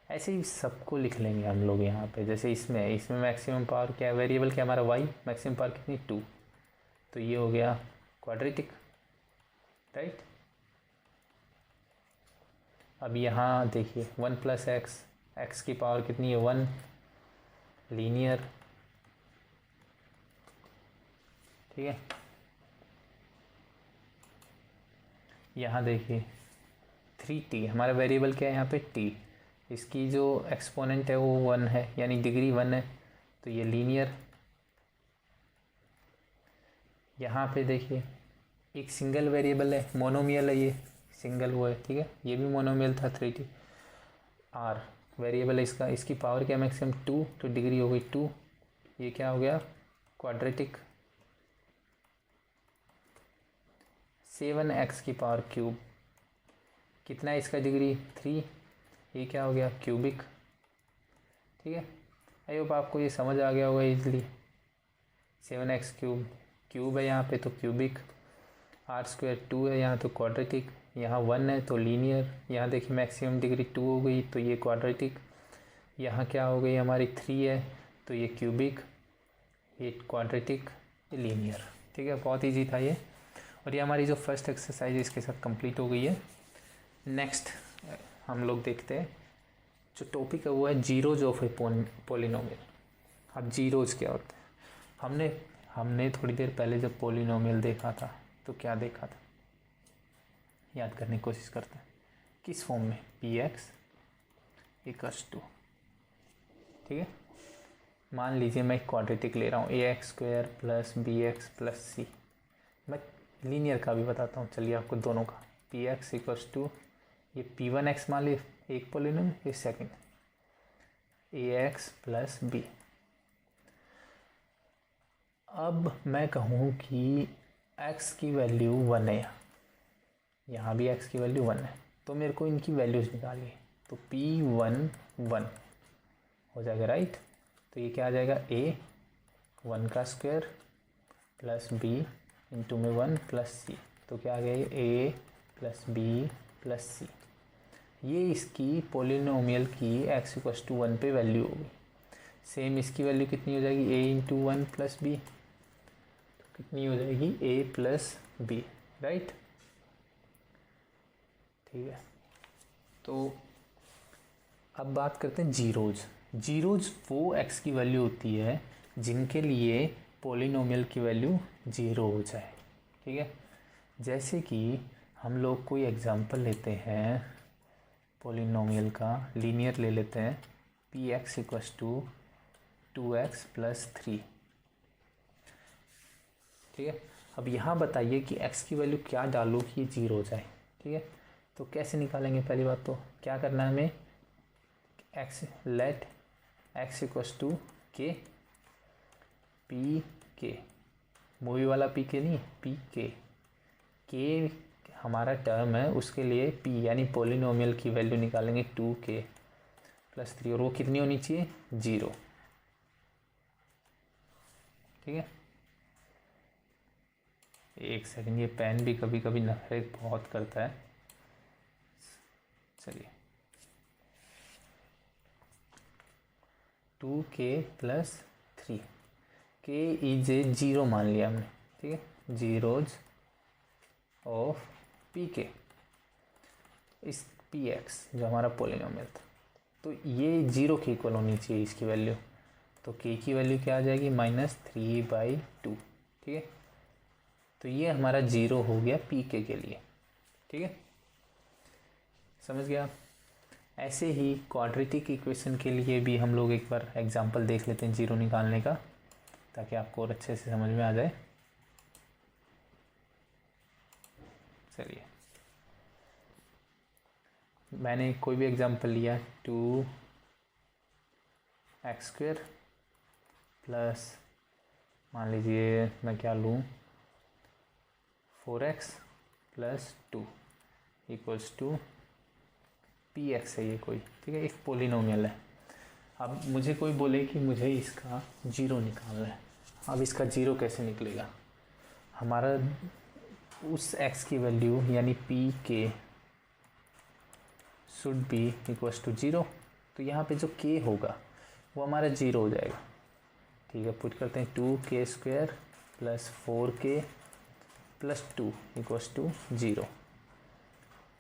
ऐसे ही सबको लिख लेंगे हम लोग यहाँ पे। जैसे इसमें मैक्सिमम पावर क्या है? वेरिएबल क्या हमारा? y। मैक्सिमम पावर कितनी? 2। तो ये हो गया क्वाड्रेटिक, राइट। अब यहाँ देखिए 1 प्लस एक्स, एक्स की पावर कितनी है? 1। लीनियर, ठीक है। यहाँ देखिए 3t, हमारा वेरिएबल क्या है यहाँ पे t, इसकी जो एक्सपोनेंट है वो 1 है, यानी डिग्री 1 है, तो ये लीनियर। यहाँ पे देखिए एक सिंगल वेरिएबल है, मोनोमियल है, ये सिंगल वो है, ठीक है, ये भी मोनोमियल था 3t। r वेरिएबल है इसका, इसकी पावर क्या मैक्सिमम 2, तो डिग्री हो गई 2, ये क्या हो गया क्वाड्रेटिक। 7x की पावर क्यूब, कितना है इसका डिग्री 3, ये क्या हो गया क्यूबिक। ठीक है, आई होप आपको ये समझ आ गया होगा इजली। 7x क्यूब, क्यूब है यहाँ पे तो क्यूबिक, r² 2 है यहाँ तो क्वाड्रेटिक, यहाँ 1 है तो लीनियर, यहाँ देखिए मैक्सिमम डिग्री 2 हो गई तो ये क्वाड्रेटिक, यहाँ क्या हो गई हमारी 3 है तो ये क्यूबिक, ये क्वाड्रेटिक, ये लीनियर। ठीक है, बहुत ईजी था ये। और ये हमारी जो फर्स्ट एक्सरसाइज इसके साथ कंप्लीट हो गई है। नेक्स्ट हम लोग देखते हैं, जो टॉपिक है वो है जीरोज ऑफ ए पॉलिनोमियल। अब जीरोज क्या होते हैं, हमने थोड़ी देर पहले जब पॉलिनोमियल देखा था तो क्या देखा था, याद करने की कोशिश करते हैं। किस फॉर्म में, px = 2। ठीक है, मान लीजिए मैं एक क्वाड्रेटिक ले रहा हूँ, ax² + bx + c। मैं लीनियर का भी बताता हूँ, चलिए आपको दोनों का। px = ये p1x मान लीजिए एक पॉलिनोमियल, ये सेकंड ax + b। अब मैं कहूँ कि x की वैल्यू 1 है, यहाँ भी x की वैल्यू 1 है, तो मेरे को इनकी वैल्यूज़ निकालिए। तो p1 1 हो जाएगा, राइट। तो ये क्या आ जाएगा, a 1 का स्क्वायर प्लस b इंटू में 1 प्लस c, तो क्या आ गया a + b + c। ये इसकी पॉलिनोमियल की x = 1 पे वैल्यू होगी। सेम इसकी वैल्यू कितनी हो जाएगी, a इंटू 1 प्लस b, तो कितनी हो जाएगी a + b, राइट। ठीक है, तो अब बात करते हैं जीरोज। जीरोज वो x की वैल्यू होती है जिनके लिए पॉलिनोमियल की वैल्यू 0 हो जाए। ठीक है, जैसे कि हम लोग कोई एग्जांपल लेते हैं पॉलिनोमियल का, लीनियर ले लेते हैं, px = 2x + 3। ठीक है, अब यहाँ बताइए कि x की वैल्यू क्या डालो कि ये 0 हो जाए। ठीक है, तो कैसे निकालेंगे, पहली बात तो क्या करना है हमें, लेट x = k, पी के, मूवी वाला पी के नहीं, पी के हमारा टर्म है, उसके लिए p यानी पॉलिनोमियल की वैल्यू निकालेंगे 2k + 3, और वो कितनी होनी चाहिए 0। ठीक है, एक सेकंड, ये पेन भी कभी कभी नखरे बहुत करता है। चलिए 2k + 3, k = 0 मान लिया हमने। ठीक है, जीरोज ऑफ pk, इस px जो हमारा पॉलिनोमियल था, तो ये 0 के इक्वल होनी चाहिए इसकी वैल्यू, तो k की वैल्यू क्या आ जाएगी -3/2। ठीक है, तो ये हमारा 0 हो गया pk के लिए। ठीक है, समझ गया। ऐसे ही क्वाड्रेटिक इक्वेशन के लिए भी हम लोग एक बार एग्जांपल देख लेते हैं 0 निकालने का, ताकि आपको और अच्छे से समझ में आ जाए। चलिए, मैंने कोई भी एग्जांपल लिया, 2x² प्लस, मान लीजिए मैं क्या लूँ, 4x + 2 = px है ये कोई। ठीक है, एक पॉलिनोमियल है। अब मुझे कोई बोले कि मुझे इसका 0 निकालना है, अब इसका 0 कैसे निकलेगा, हमारा उस x की वैल्यू यानी pk शुड बी = 0, तो यहाँ पे जो k होगा वो हमारा 0 हो जाएगा। ठीक है, पुट करते हैं 2k² + 4k + 2 = 0,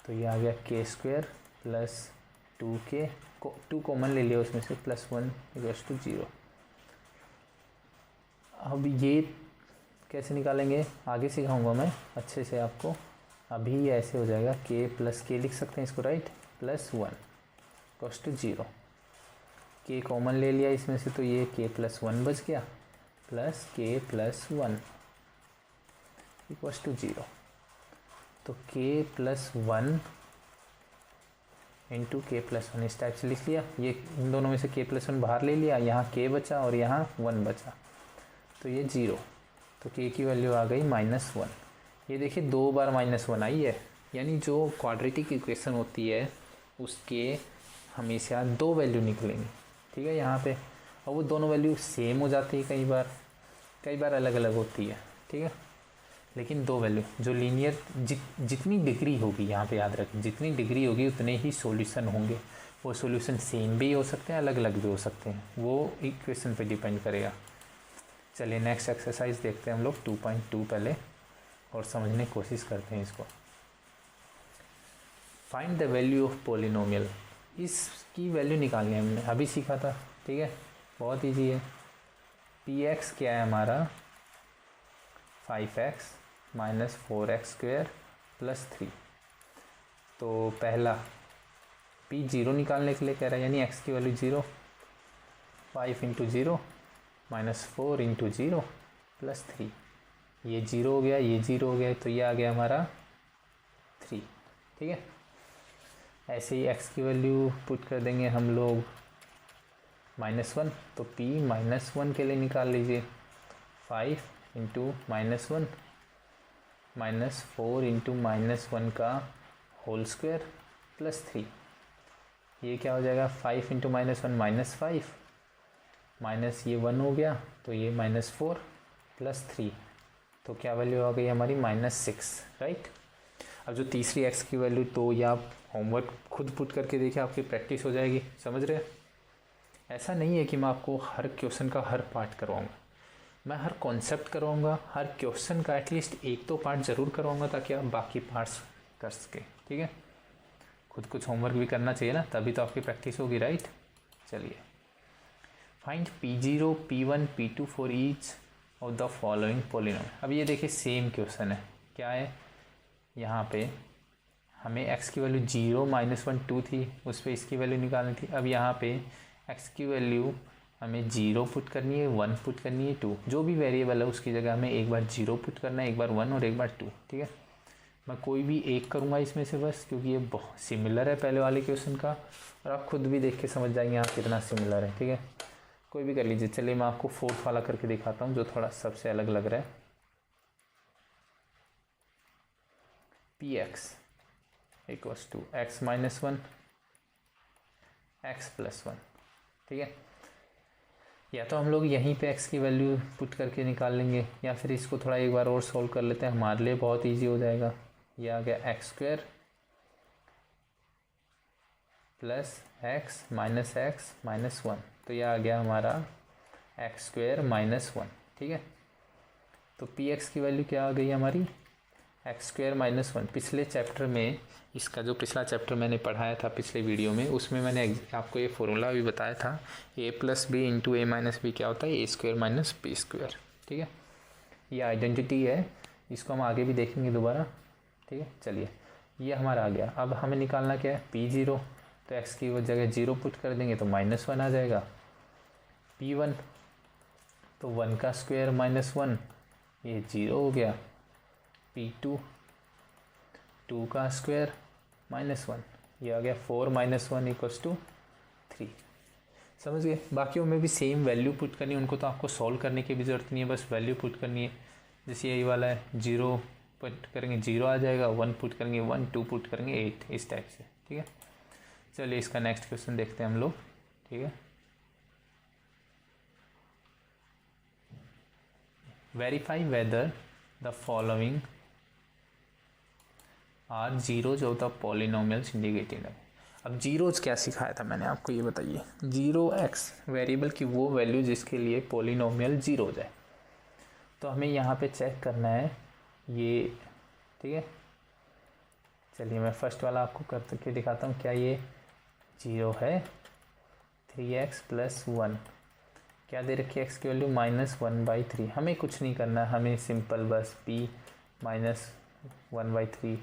तो ये आ गया k² + 2k, 2 कॉमन ले लिया उसमें से, +1 = 0। अब ये कैसे निकालेंगे आगे सिखाऊंगा मैं अच्छे से आपको, अभी ऐसे हो जाएगा k प्लस के लिख सकते हैं इसको, right, plus 1 equals to 0। k common ले लिया इसमें से तो ये k प्लस 1 बच गया, plus k plus 1 equals to 0। तो k plus 1 into k plus 1 इस टाइप से लिख लिया। ये इन दोनों में से k प्लस 1 बाहर ले लिया, यहाँ k बचा और यहाँ 1 बचा, तो ये 0। तो k की वैल्यू आ गई -1। ये देखिए 2 बार -1 आई है, यानी जो क्वाड्रेटिक इक्वेशन होती है उसके हमेशा 2 वैल्यू निकलेंगी, ठीक है, यहाँ पे। और वो दोनों वैल्यू सेम हो जाती है, कई बार अलग अलग होती है, ठीक है, लेकिन 2 वैल्यू जो लीनियर जितनी डिग्री होगी, यहाँ पे याद रखें, जितनी डिग्री होगी उतने ही सॉल्यूशन होंगे। वो सॉल्यूशन सेम भी हो सकते हैं, अलग अलग भी हो सकते हैं, वो इक्वेशन पे डिपेंड करेगा। चलिए नेक्स्ट एक्सरसाइज देखते हैं हम लोग 2.2 पहले, और समझने की कोशिश करते हैं इसको। Find the value of polynomial. इसकी वैल्यू निकालनी है, हमने अभी सीखा था, ठीक है, बहुत ईजी है। px क्या है हमारा, 5x minus 4x square plus 3। तो पहला p 0 निकालने के लिए कह रहा है, यानी x की value 0, 5 into 0 minus 4 into 0 plus 3। ये 0 हो गया, ये 0 हो गया, तो ये आ गया हमारा 3, ठीक है। ऐसे ही x की वैल्यू पुट कर देंगे हम लोग -1, तो p -1 के लिए निकाल लीजिए, 5 इंटू -1 माइनस 4 इंटू -1 का होल स्क्वायर प्लस 3। ये क्या हो जाएगा, 5 इंटू -1 -5 माइनस ये 1 हो गया, तो ये -4 प्लस 3, तो क्या वैल्यू आ गई हमारी -6, राइट। अब जो तीसरी x की वैल्यू, तो ये आप होमवर्क खुद पुट करके देखिए, आपकी प्रैक्टिस हो जाएगी, समझ रहे हैं। ऐसा नहीं है कि मैं आपको हर क्वेश्चन का हर पार्ट करवाऊँगा, मैं हर कॉन्सेप्ट करवाऊँगा, हर क्वेश्चन का एटलीस्ट एक तो पार्ट ज़रूर करवाऊँगा, ताकि आप बाकी पार्ट्स कर सकें, ठीक है। खुद कुछ होमवर्क भी करना चाहिए ना, तभी तो आपकी प्रैक्टिस होगी, राइट। चलिए, find p0 p1 p2 for each of the following polynomial. अब ये देखिए सेम क्वेश्चन है, क्या है, यहाँ पे हमें x की वैल्यू 0 -1 2 थी, उस पर इसकी वैल्यू निकालनी थी। अब यहाँ पे x की वैल्यू हमें 0 पुट करनी है, 1 पुट करनी है, 2, जो भी वेरिएबल है उसकी जगह हमें एक बार 0 पुट करना है, एक बार 1 और एक बार 2, ठीक है। मैं कोई भी एक करूँगा इसमें से बस, क्योंकि ये बहुत सिमिलर है पहले वाले क्वेश्चन का, और आप खुद भी देख के समझ जाएंगे यहाँ कितना सिमिलर है, ठीक है। कोई भी कर लीजिए। चलिए मैं आपको 4th वाला करके दिखाता हूँ, जो थोड़ा सबसे अलग लग रहा है। px equals to x minus 1 x plus 1, ठीक है। या तो हम लोग यहीं पे x की वैल्यू पुट करके निकाल लेंगे, या फिर इसको थोड़ा एक बार और सॉल्व कर लेते हैं, हमारे लिए बहुत इजी हो जाएगा। ये आ गया x square plus x minus 1, तो यह आ गया हमारा एक्स स्क्वायर माइनस 1, ठीक है। तो पी एक्स की वैल्यू क्या आ गई हमारी, एक्स स्क्वायर माइनस 1। पिछले चैप्टर में, इसका जो पिछला चैप्टर मैंने पढ़ाया था पिछले वीडियो में, उसमें मैंने आपको ये फॉर्मूला भी बताया था, a plus b into a minus b क्या होता है, a square minus b square, ठीक है। ये आइडेंटिटी है, इसको हम आगे भी देखेंगे दोबारा, ठीक है। चलिए, ये हमारा आ गया। अब हमें निकालना क्या है, p0, तो x की जगह 0 पुट कर देंगे तो -1 आ जाएगा। p1 तो 1 का स्क्वायर माइनस 1, ये 0 हो गया। p2 2 का स्क्वायर माइनस 1, ये आ गया 4 माइनस 1 इक्वल्स टू 3। समझ गए। बाकियों में भी सेम वैल्यू पुट करनी है, उनको तो आपको सॉल्व करने की भी ज़रूरत नहीं है, बस वैल्यू पुट करनी है। जैसे यही वाला है, 0 पुट करेंगे 0 आ जाएगा, 1 पुट करेंगे 1, 2 पुट करेंगे 8, इस टाइप से, ठीक है। चलिए इसका नेक्स्ट क्वेश्चन देखते हैं हम लोग, ठीक है। Verify whether the following are zeros of the polynomials indicated. अब जीरोज क्या सिखाया था मैंने आपको, ये बताइए। 0x वेरिएबल की वो वैल्यू जिसके लिए पॉलिनोमियल जीरोज है, तो हमें यहाँ पे चेक करना है ये, ठीक है। चलिए मैं फर्स्ट वाला आपको करके दिखाता हूँ, क्या ये 0 है। 3x प्लस 1 क्या दे रखी है, x की वैल्यू -1/3। हमें कुछ नहीं करना, हमें सिंपल बस p -1/3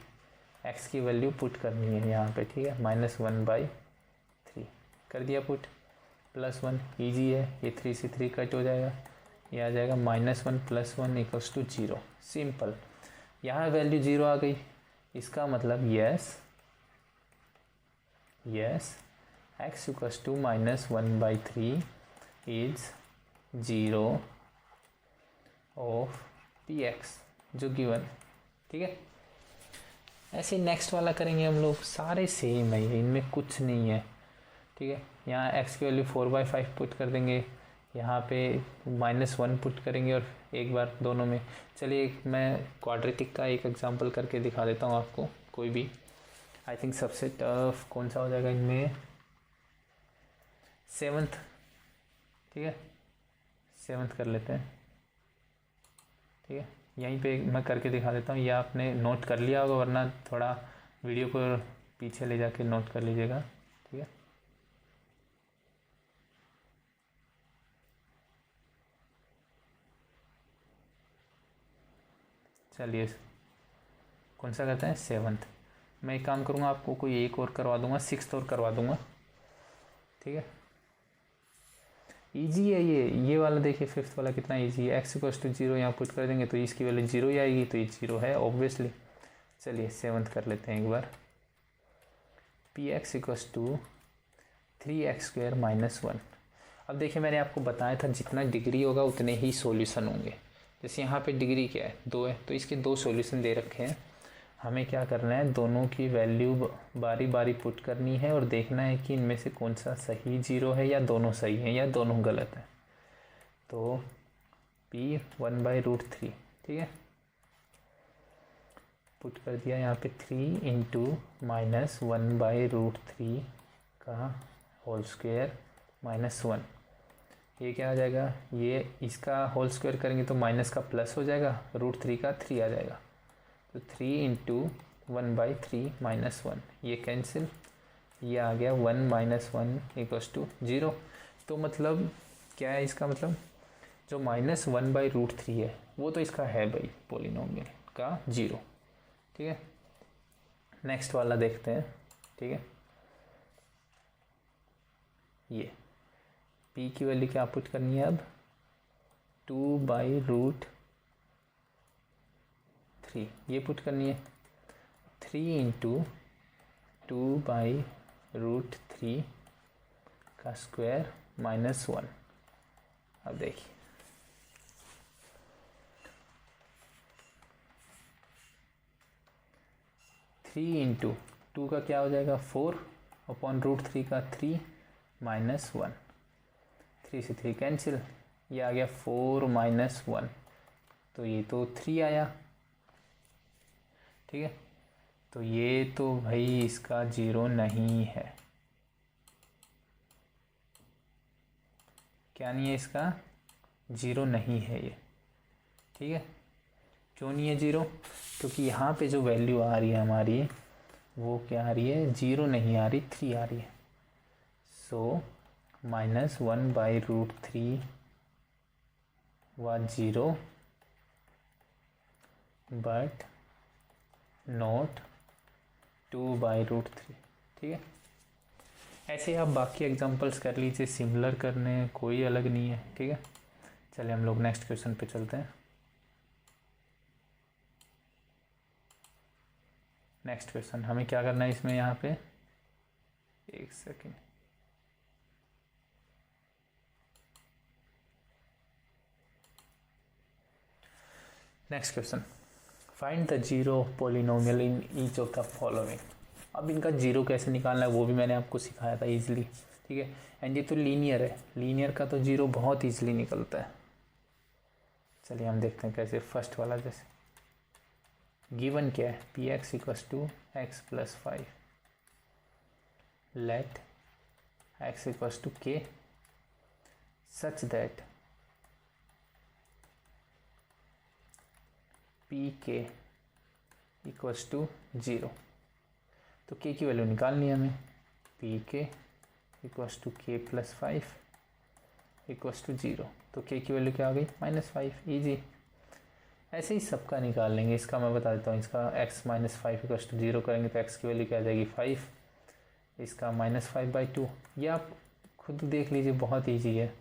x की वैल्यू पुट करनी है यहाँ पे, ठीक है। -1/3 कर दिया पुट, +1 ईजी है, ये 3 से 3 कट हो जाएगा, ये आ जाएगा -1 + 1 = 0। सिंपल, यहाँ वैल्यू 0 आ गई, इसका मतलब yes x = -1/3 is 0 of px जो गिवन, ठीक है। ऐसे नेक्स्ट वाला करेंगे हम लोग, सारे सेम है, इनमें कुछ नहीं है, ठीक है। यहाँ x की वैल्यू 4/5 पुट कर देंगे, यहाँ पे -1 पुट करेंगे और एक बार दोनों में। चलिए मैं क्वाड्रेटिक का एक एग्जांपल करके दिखा देता हूँ आपको, कोई भी। आई थिंक सबसे टफ कौन सा हो जाएगा इनमें, 7th, ठीक है, 7th कर लेते हैं, ठीक है। यहीं पे मैं करके दिखा देता हूँ, या आपने नोट कर लिया होगा, वरना थोड़ा वीडियो को पीछे ले जाके नोट कर लीजिएगा, ठीक है। चलिए कौन सा करते हैं, 7th। मैं एक काम करूँगा, आपको कोई एक और करवा दूँगा, 6th और करवा दूँगा, ठीक है। ईजी है ये वाला, देखिए 5th वाला कितना ईजी है। x = 0 यहाँ पुट कर देंगे तो इसकी वैल्यू 0 ही आएगी, तो ये 0 है ऑब्वियसली। चलिए 7th कर लेते हैं एक बार, px = 3x² - 1। अब देखिए मैंने आपको बताया था जितना डिग्री होगा उतने ही सॉल्यूशन होंगे। जैसे यहाँ पे डिग्री क्या है, 2 है, तो इसके 2 सॉल्यूशन दे रखे हैं। हमें क्या करना है, दोनों की वैल्यू बारी बारी पुट करनी है और देखना है कि इनमें से कौन सा सही 0 है, या दोनों सही हैं या दोनों गलत हैं। तो p 1/√3, ठीक है, पुट कर दिया यहाँ पे 3 × -1/√3 का होल स्क्वायर -1। ये क्या आ जाएगा, ये इसका होल स्क्वायर करेंगे तो माइनस का प्लस हो जाएगा, √3 का 3 आ जाएगा, तो 3 × 1/3 - 1, ये कैंसिल, ये आ गया 1 - 1 = 0। तो मतलब क्या है इसका मतलब, जो -1/√3 है वो तो इसका है भाई पॉलिनोमियल का 0, ठीक है। नेक्स्ट वाला देखते हैं, ठीक है। ये p की वैल्यू क्या पुट करनी है अब, 2/√3 ये पुट करनी है, 3 × 2/√3 का स्क्वायर -1। अब देखिए थ्री × 2 का क्या हो जाएगा, 4/√3 का 3 - 1, 3 से 3 कैंसिल, ये आ गया 4 - 1, तो ये तो 3 आया, ठीक है। तो ये तो भाई इसका 0 नहीं है, क्या नहीं है, इसका 0 नहीं है ये, ठीक है। क्यों नहीं है 0, क्योंकि यहाँ पे जो वैल्यू आ रही है हमारी, वो क्या आ रही है, 0 नहीं आ रही, 3 आ रही है। सो -1/√3 was 0 but not 2/√3, ठीक है। ऐसे आप बाकी एग्जांपल्स कर लीजिए, सिमिलर करने हैं, कोई अलग नहीं है, ठीक है। चलिए हम लोग नेक्स्ट क्वेश्चन पे चलते हैं। नेक्स्ट क्वेश्चन हमें क्या करना है इसमें, यहाँ पे एक second, next question, find the 0 polynomial in each of the following. अब इनका 0 कैसे निकालना है वो भी मैंने आपको सिखाया था इजीली, ठीक है। एंड ये तो लीनियर है, लीनियर का तो 0 बहुत ईजिली निकलता है। चलिए हम देखते हैं कैसे। फर्स्ट वाला, जैसे गिवन क्या है, px = x + 5, let x = k such that pk = 0। तो k की वैल्यू निकालनी है हमें, pk = k + 5 = 0। तो k की वैल्यू क्या आ गई, -5, ईजी। ऐसे ही सबका निकाल लेंगे। इसका मैं बता देता हूँ, इसका x माइनस 5 इक्वल टू 0 करेंगे तो x की वैल्यू क्या आ जाएगी 5, इसका -5/2। ये आप खुद देख लीजिए, बहुत ईजी है।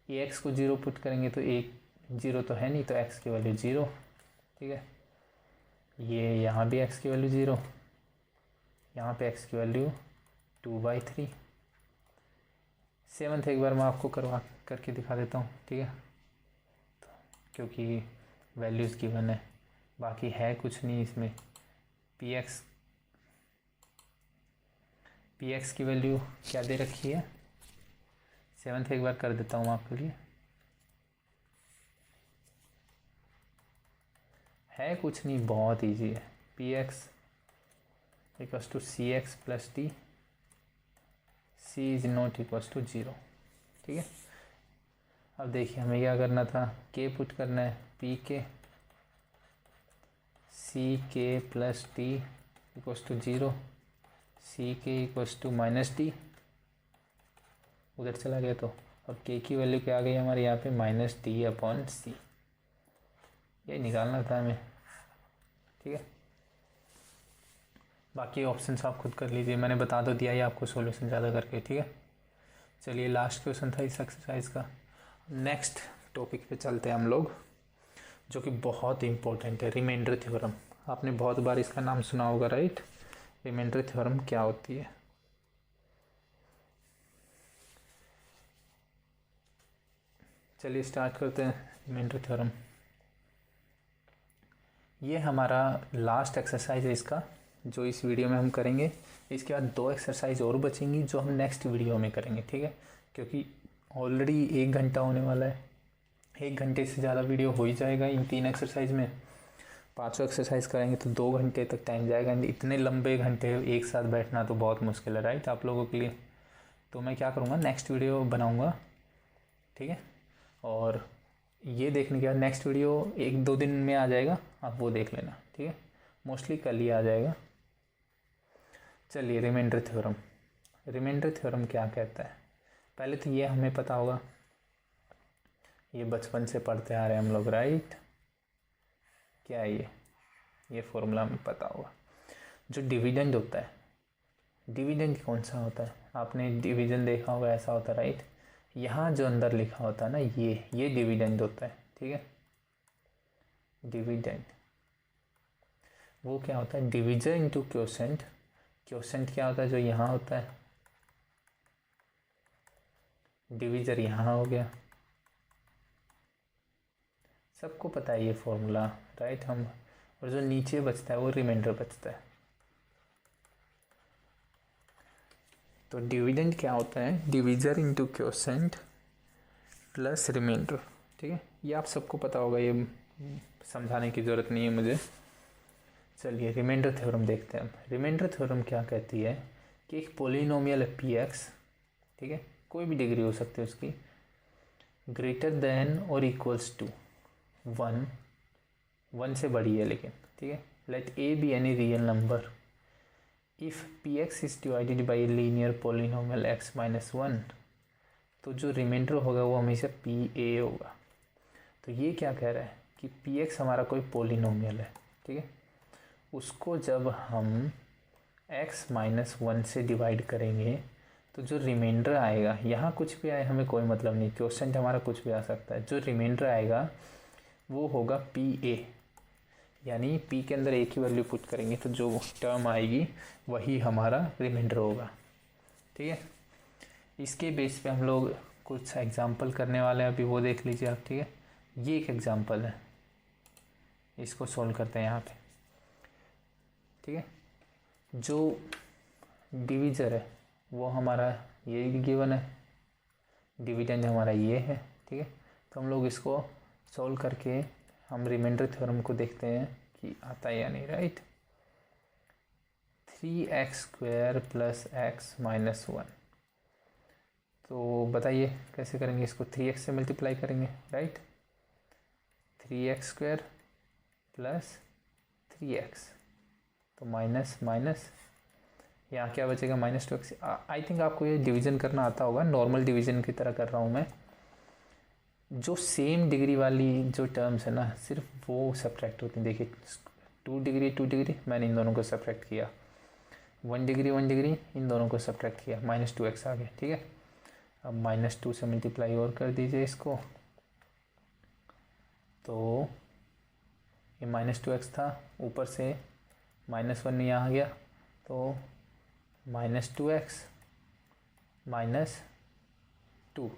ये x को 0 पुट करेंगे तो एक 0 तो है नहीं, तो x की वैल्यू 0, ठीक है। ये यहाँ भी x की वैल्यू 0, यहाँ पे x की वैल्यू 2/3। सेवन्थ एक बार मैं आपको करके दिखा देता हूँ, ठीक है, तो क्योंकि वैल्यूज़ गिवन है, बाकी है कुछ नहीं इसमें। px की वैल्यू क्या दे रखी है, सेवन्थ एक बार कर देता हूँ आपके लिए। है कुछ नहीं, बहुत इजी है। px equals to cx plus d, c is not equals to 0, ठीक है। अब देखिए हमें क्या करना था, k पुट करना है, p के सी के प्लस डी इक्वल्स टू 0, सी के इक्वल्स टू -d, उधर चला गया तो, और k की वैल्यू क्या आ गई हमारे यहाँ पे -d/c, ये निकालना था हमें, ठीक है। बाकी ऑप्शंस आप खुद कर लीजिए, मैंने बता तो दिया ही आपको सॉल्यूशन ज़्यादा करके, ठीक है। चलिए लास्ट क्वेश्चन था इस एक्सरसाइज का। नेक्स्ट टॉपिक पे चलते हैं हम लोग, जो कि बहुत इंपॉर्टेंट है, रिमाइंडर थ्योरम। आपने बहुत बार इसका नाम सुना होगा, राइट। रिमाइंडर थ्योरम क्या होती है, चलिए स्टार्ट करते हैं। रिमाइंडर थ्योरम, ये हमारा लास्ट एक्सरसाइज है इसका, जो इस वीडियो में हम करेंगे। इसके बाद 2 एक्सरसाइज और बचेंगी जो हम नेक्स्ट वीडियो में करेंगे, ठीक है, क्योंकि ऑलरेडी 1 घंटा होने वाला है, 1 घंटे से ज़्यादा वीडियो हो ही जाएगा इन 3 एक्सरसाइज में। 5 एक्सरसाइज करेंगे तो 2 घंटे तक टाइम जाएगा। इतने लंबे घंटे एक साथ बैठना तो बहुत मुश्किल है, राइट, आप लोगों के लिए। तो मैं क्या करूँगा, नेक्स्ट वीडियो बनाऊँगा, ठीक है, और ये देखने के बाद नेक्स्ट वीडियो 1-2 दिन में आ जाएगा, आप वो देख लेना, ठीक है, मोस्टली कल ही आ जाएगा। चलिए रिमाइंडर थ्योरम, रिमाइंडर थ्योरम क्या कहता है, पहले तो ये हमें पता होगा, ये बचपन से पढ़ते आ रहे हैं हम लोग, राइट। क्या है ये फॉर्मूला हमें पता होगा। जो डिविडेंड होता है, डिविडेंड कौन सा होता है, आपने डिवीजन देखा होगा, ऐसा होता है, राइट। यहाँ जो अंदर लिखा होता है ना, ये डिविडेंड होता है, ठीक है। डिविडेंड वो क्या होता है, डिविजर इंटू क्वोशेंट। क्वोशेंट क्या होता है, जो यहाँ होता है, डिविजर यहाँ हो गया, सबको पता है ये फॉर्मूला, राइट। हम, और जो नीचे बचता है वो रिमाइंडर बचता है। तो डिविडेंड क्या होता है, divisor into quotient plus remainder, ठीक है। ये आप सबको पता होगा, ये समझाने की ज़रूरत नहीं है मुझे। चलिए रिमाइंडर थ्योरम देखते हैं हम। रिमाइंडर थ्योरम क्या कहती है कि एक पोलिनोमियल है px, ठीक है, कोई भी डिग्री हो सकती है उसकी, ग्रेटर देन और इक्वल्स टू 1 से बड़ी है लेकिन, ठीक है। Let a be any real number if px is divided by linear polynomial x minus 1, तो जो रिमाइंडर होगा वो हमेशा pa होगा। तो ये क्या कह रहा है कि px हमारा कोई पोलिनोमियल है, ठीक है, उसको जब हम x माइनस 1 से डिवाइड करेंगे तो जो रिमाइंडर आएगा, यहाँ कुछ भी आए हमें कोई मतलब नहीं, क्वोशेंट हमारा कुछ भी आ सकता है, जो रिमाइंडर आएगा वो होगा pa, यानी p के अंदर एक ही वैल्यू पुट करेंगे तो जो टर्म आएगी वही हमारा रिमाइंडर होगा, ठीक है। इसके बेस पे हम लोग कुछ एग्जांपल करने वाले हैं, अभी वो देख लीजिए आप, ठीक है। ये एक एग्जांपल है, इसको सॉल्व करते हैं यहाँ पे, ठीक है। जो डिविजर है वो हमारा ये गिवन है, डिविडेंड हमारा ये है, ठीक है। तो हम लोग इसको सॉल्व करके हम रिमाइंडर थ्योरम को देखते हैं कि आता है या नहीं, right. 3x² plus x minus 1, तो बताइए कैसे करेंगे इसको, 3x से मल्टीप्लाई करेंगे, राइट। 3x² प्लस 3x, तो माइनस माइनस, यहाँ क्या बचेगा -2x। आई थिंक आपको ये डिवीज़न करना आता होगा, नॉर्मल डिवीज़न की तरह कर रहा हूँ मैं। जो सेम डिग्री वाली जो टर्म्स है ना, सिर्फ वो सब्ट्रैक्ट होती हैं। देखिए 2 डिग्री 2 डिग्री, मैंने इन दोनों को सब्ट्रैक्ट किया, 1 डिग्री 1 डिग्री, इन दोनों को सब्ट्रैक्ट किया, -2x आ गया। ठीक है, अब -2 से मल्टीप्लाई और कर दीजिए इसको, तो ये -2x था, ऊपर से -1 यहाँ आ गया, तो -2x -2,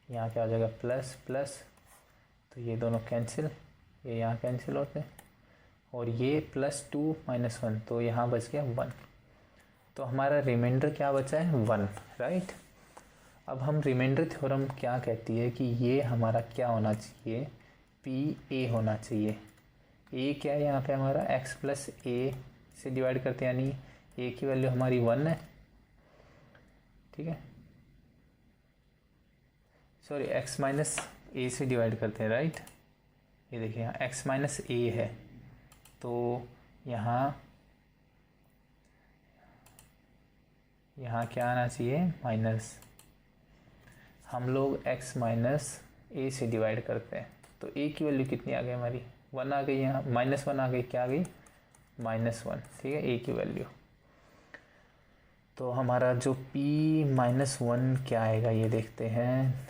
यहाँ क्या हो जाएगा प्लस प्लस, तो ये दोनों कैंसिल, ये यहाँ कैंसिल होते हैं, और ये +2 -1, तो यहाँ बच गया 1। तो हमारा रिमाइंडर क्या बचा है 1, राइट। अब हम रिमाइंडर थ्योरम क्या कहती है कि ये हमारा क्या होना चाहिए, PA होना चाहिए। A क्या है यहाँ पे हमारा x + a से डिवाइड करते हैं, यानी a की वैल्यू हमारी 1 है। ठीक है, सॉरी x - a से डिवाइड करते हैं, राइट। ये देखिए यहाँ x - a है, तो यहाँ क्या आना चाहिए माइनस, हम लोग x - a से डिवाइड करते हैं, तो a की वैल्यू कितनी आ गई हमारी 1 आ गई, यहाँ -1 आ गई, क्या आ गई -1। ठीक है, a की वैल्यू, तो हमारा जो p - 1 क्या आएगा ये देखते हैं,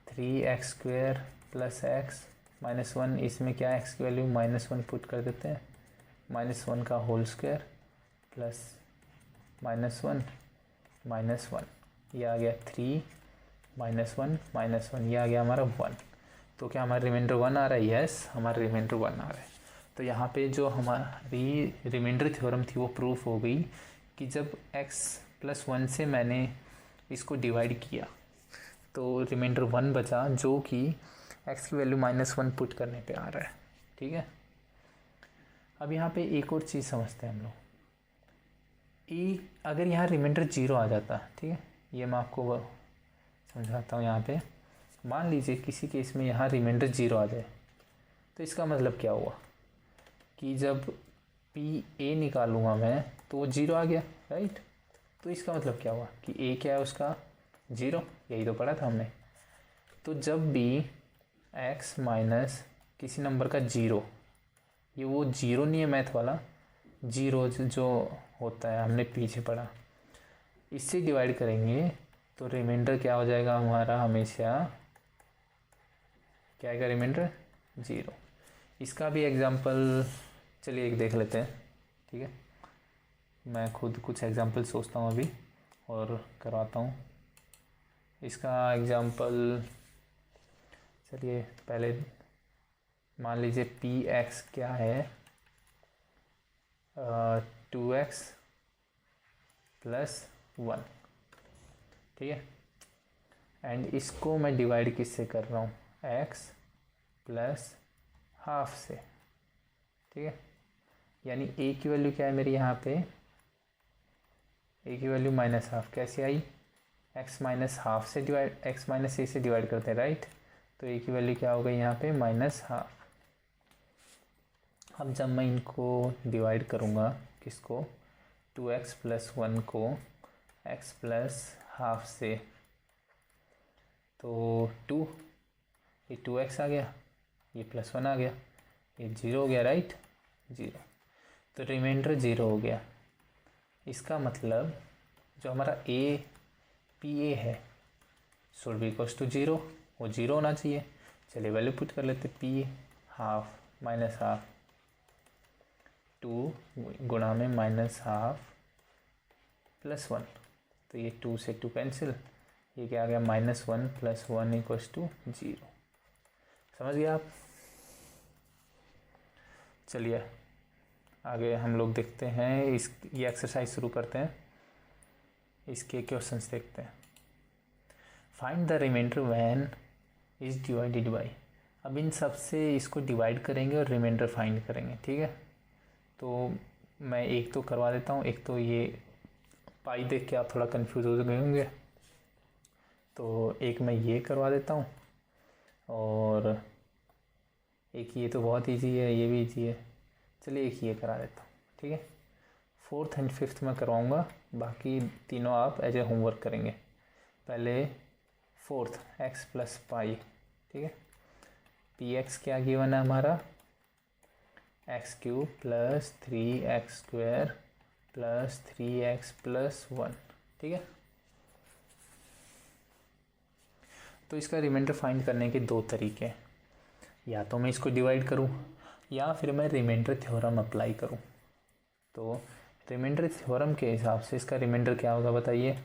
3x² + x -1, इसमें क्या x की वैल्यू -1 पुट कर देते हैं, -1 का होल स्क्वायर प्लस -1 -1, ये आ गया 3 -1 -1, ये आ गया हमारा 1। तो क्या हमारा रिमाइंडर 1 आ रहा है, यस हमारा रिमाइंडर 1 आ रहा है। तो यहाँ पे जो हमारी रिमाइंडर थ्योरम थी वो प्रूफ हो गई कि जब x + 1 से मैंने इसको डिवाइड किया तो रिमाइंडर 1 बचा, जो कि x की वैल्यू -1 पुट करने पे आ रहा है। ठीक है, अब यहाँ पे एक और चीज़ समझते हैं हम लोग, अगर यहाँ रिमाइंडर 0 आ जाता, ठीक है, ये मैं आपको समझाता हूँ। यहाँ पे मान लीजिए किसी केस में यहाँ रिमाइंडर 0 आ जाए, तो इसका मतलब क्या हुआ कि जब PA निकालूंगा मैं तो वो 0 आ गया, राइट। तो इसका मतलब क्या हुआ कि A क्या है उसका 0, यही तो पढ़ा था हमने। तो जब भी x माइनस किसी नंबर का 0, ये वो 0 नहीं है मैथ वाला, 0 जो होता है हमने पीछे पढ़ा, इससे डिवाइड करेंगे तो रिमाइंडर क्या हो जाएगा हमारा, हमेशा क्या आएगा रिमाइंडर 0। इसका भी एग्जांपल चलिए एक देख लेते हैं। ठीक है, मैं खुद कुछ एग्जांपल सोचता हूँ अभी और करवाता हूँ इसका एग्जांपल। चलिए पहले मान लीजिए px क्या है 2x + 1, ठीक है, एंड इसको मैं डिवाइड किससे कर रहा हूँ, x + ½ से। ठीक है, यानी a की वैल्यू क्या है मेरी यहाँ पे, a की वैल्यू -½ कैसे आई, x - ½ से डिवाइड, x - a से डिवाइड करते हैं, राइट। तो a की वैल्यू क्या हो गई यहाँ पे -½ अब जब मैं इनको डिवाइड करूँगा किसको, 2x + 1 को x + ½ से, तो 2, ये 2x आ गया, ये +1 आ गया, ये 0 हो गया, राइट 0। तो रिमाइंडर 0 हो गया। इसका मतलब जो हमारा PA है शुड बी इक्वल्स टू 0, वो 0 होना चाहिए। चलिए वैल्यू पुट कर लेते, P ½ -½ 2 गुणा में -½ +1, तो ये 2 से 2 कैंसिल, ये क्या आ गया -1 + 1 = 0। समझ गए आप। चलिए आगे हम लोग देखते हैं, ये एक्सरसाइज शुरू करते हैं, इसके क्वेश्चंस देखते हैं। Find the remainder when is divided by. अब इन सब से इसको डिवाइड करेंगे और रिमाइंडर फाइंड करेंगे, ठीक है। तो मैं एक तो करवा देता हूँ, एक तो ये पाई देख के आप थोड़ा कंफ्यूज हो गए होंगे, तो एक मैं ये करवा देता हूँ, और एक ये तो बहुत इजी है, ये भी इजी है, चलिए एक ये करा देता हूँ, ठीक है। 4th एंड 5th में करवाऊँगा, बाकी तीनों आप एज ए होमवर्क करेंगे। पहले 4th x + पाई, ठीक है, पी एक्स क्या गिवन है हमारा, x cube plus 3x² plus 3x plus 1। ठीक है, तो इसका रिमाइंडर फाइंड करने के दो तरीके हैं, या तो मैं इसको डिवाइड करूं या फिर मैं रिमाइंडर थ्योरम अप्लाई करूं। तो रिमाइंडर थ्योरम के हिसाब से इसका रिमाइंडर क्या होगा बताइए,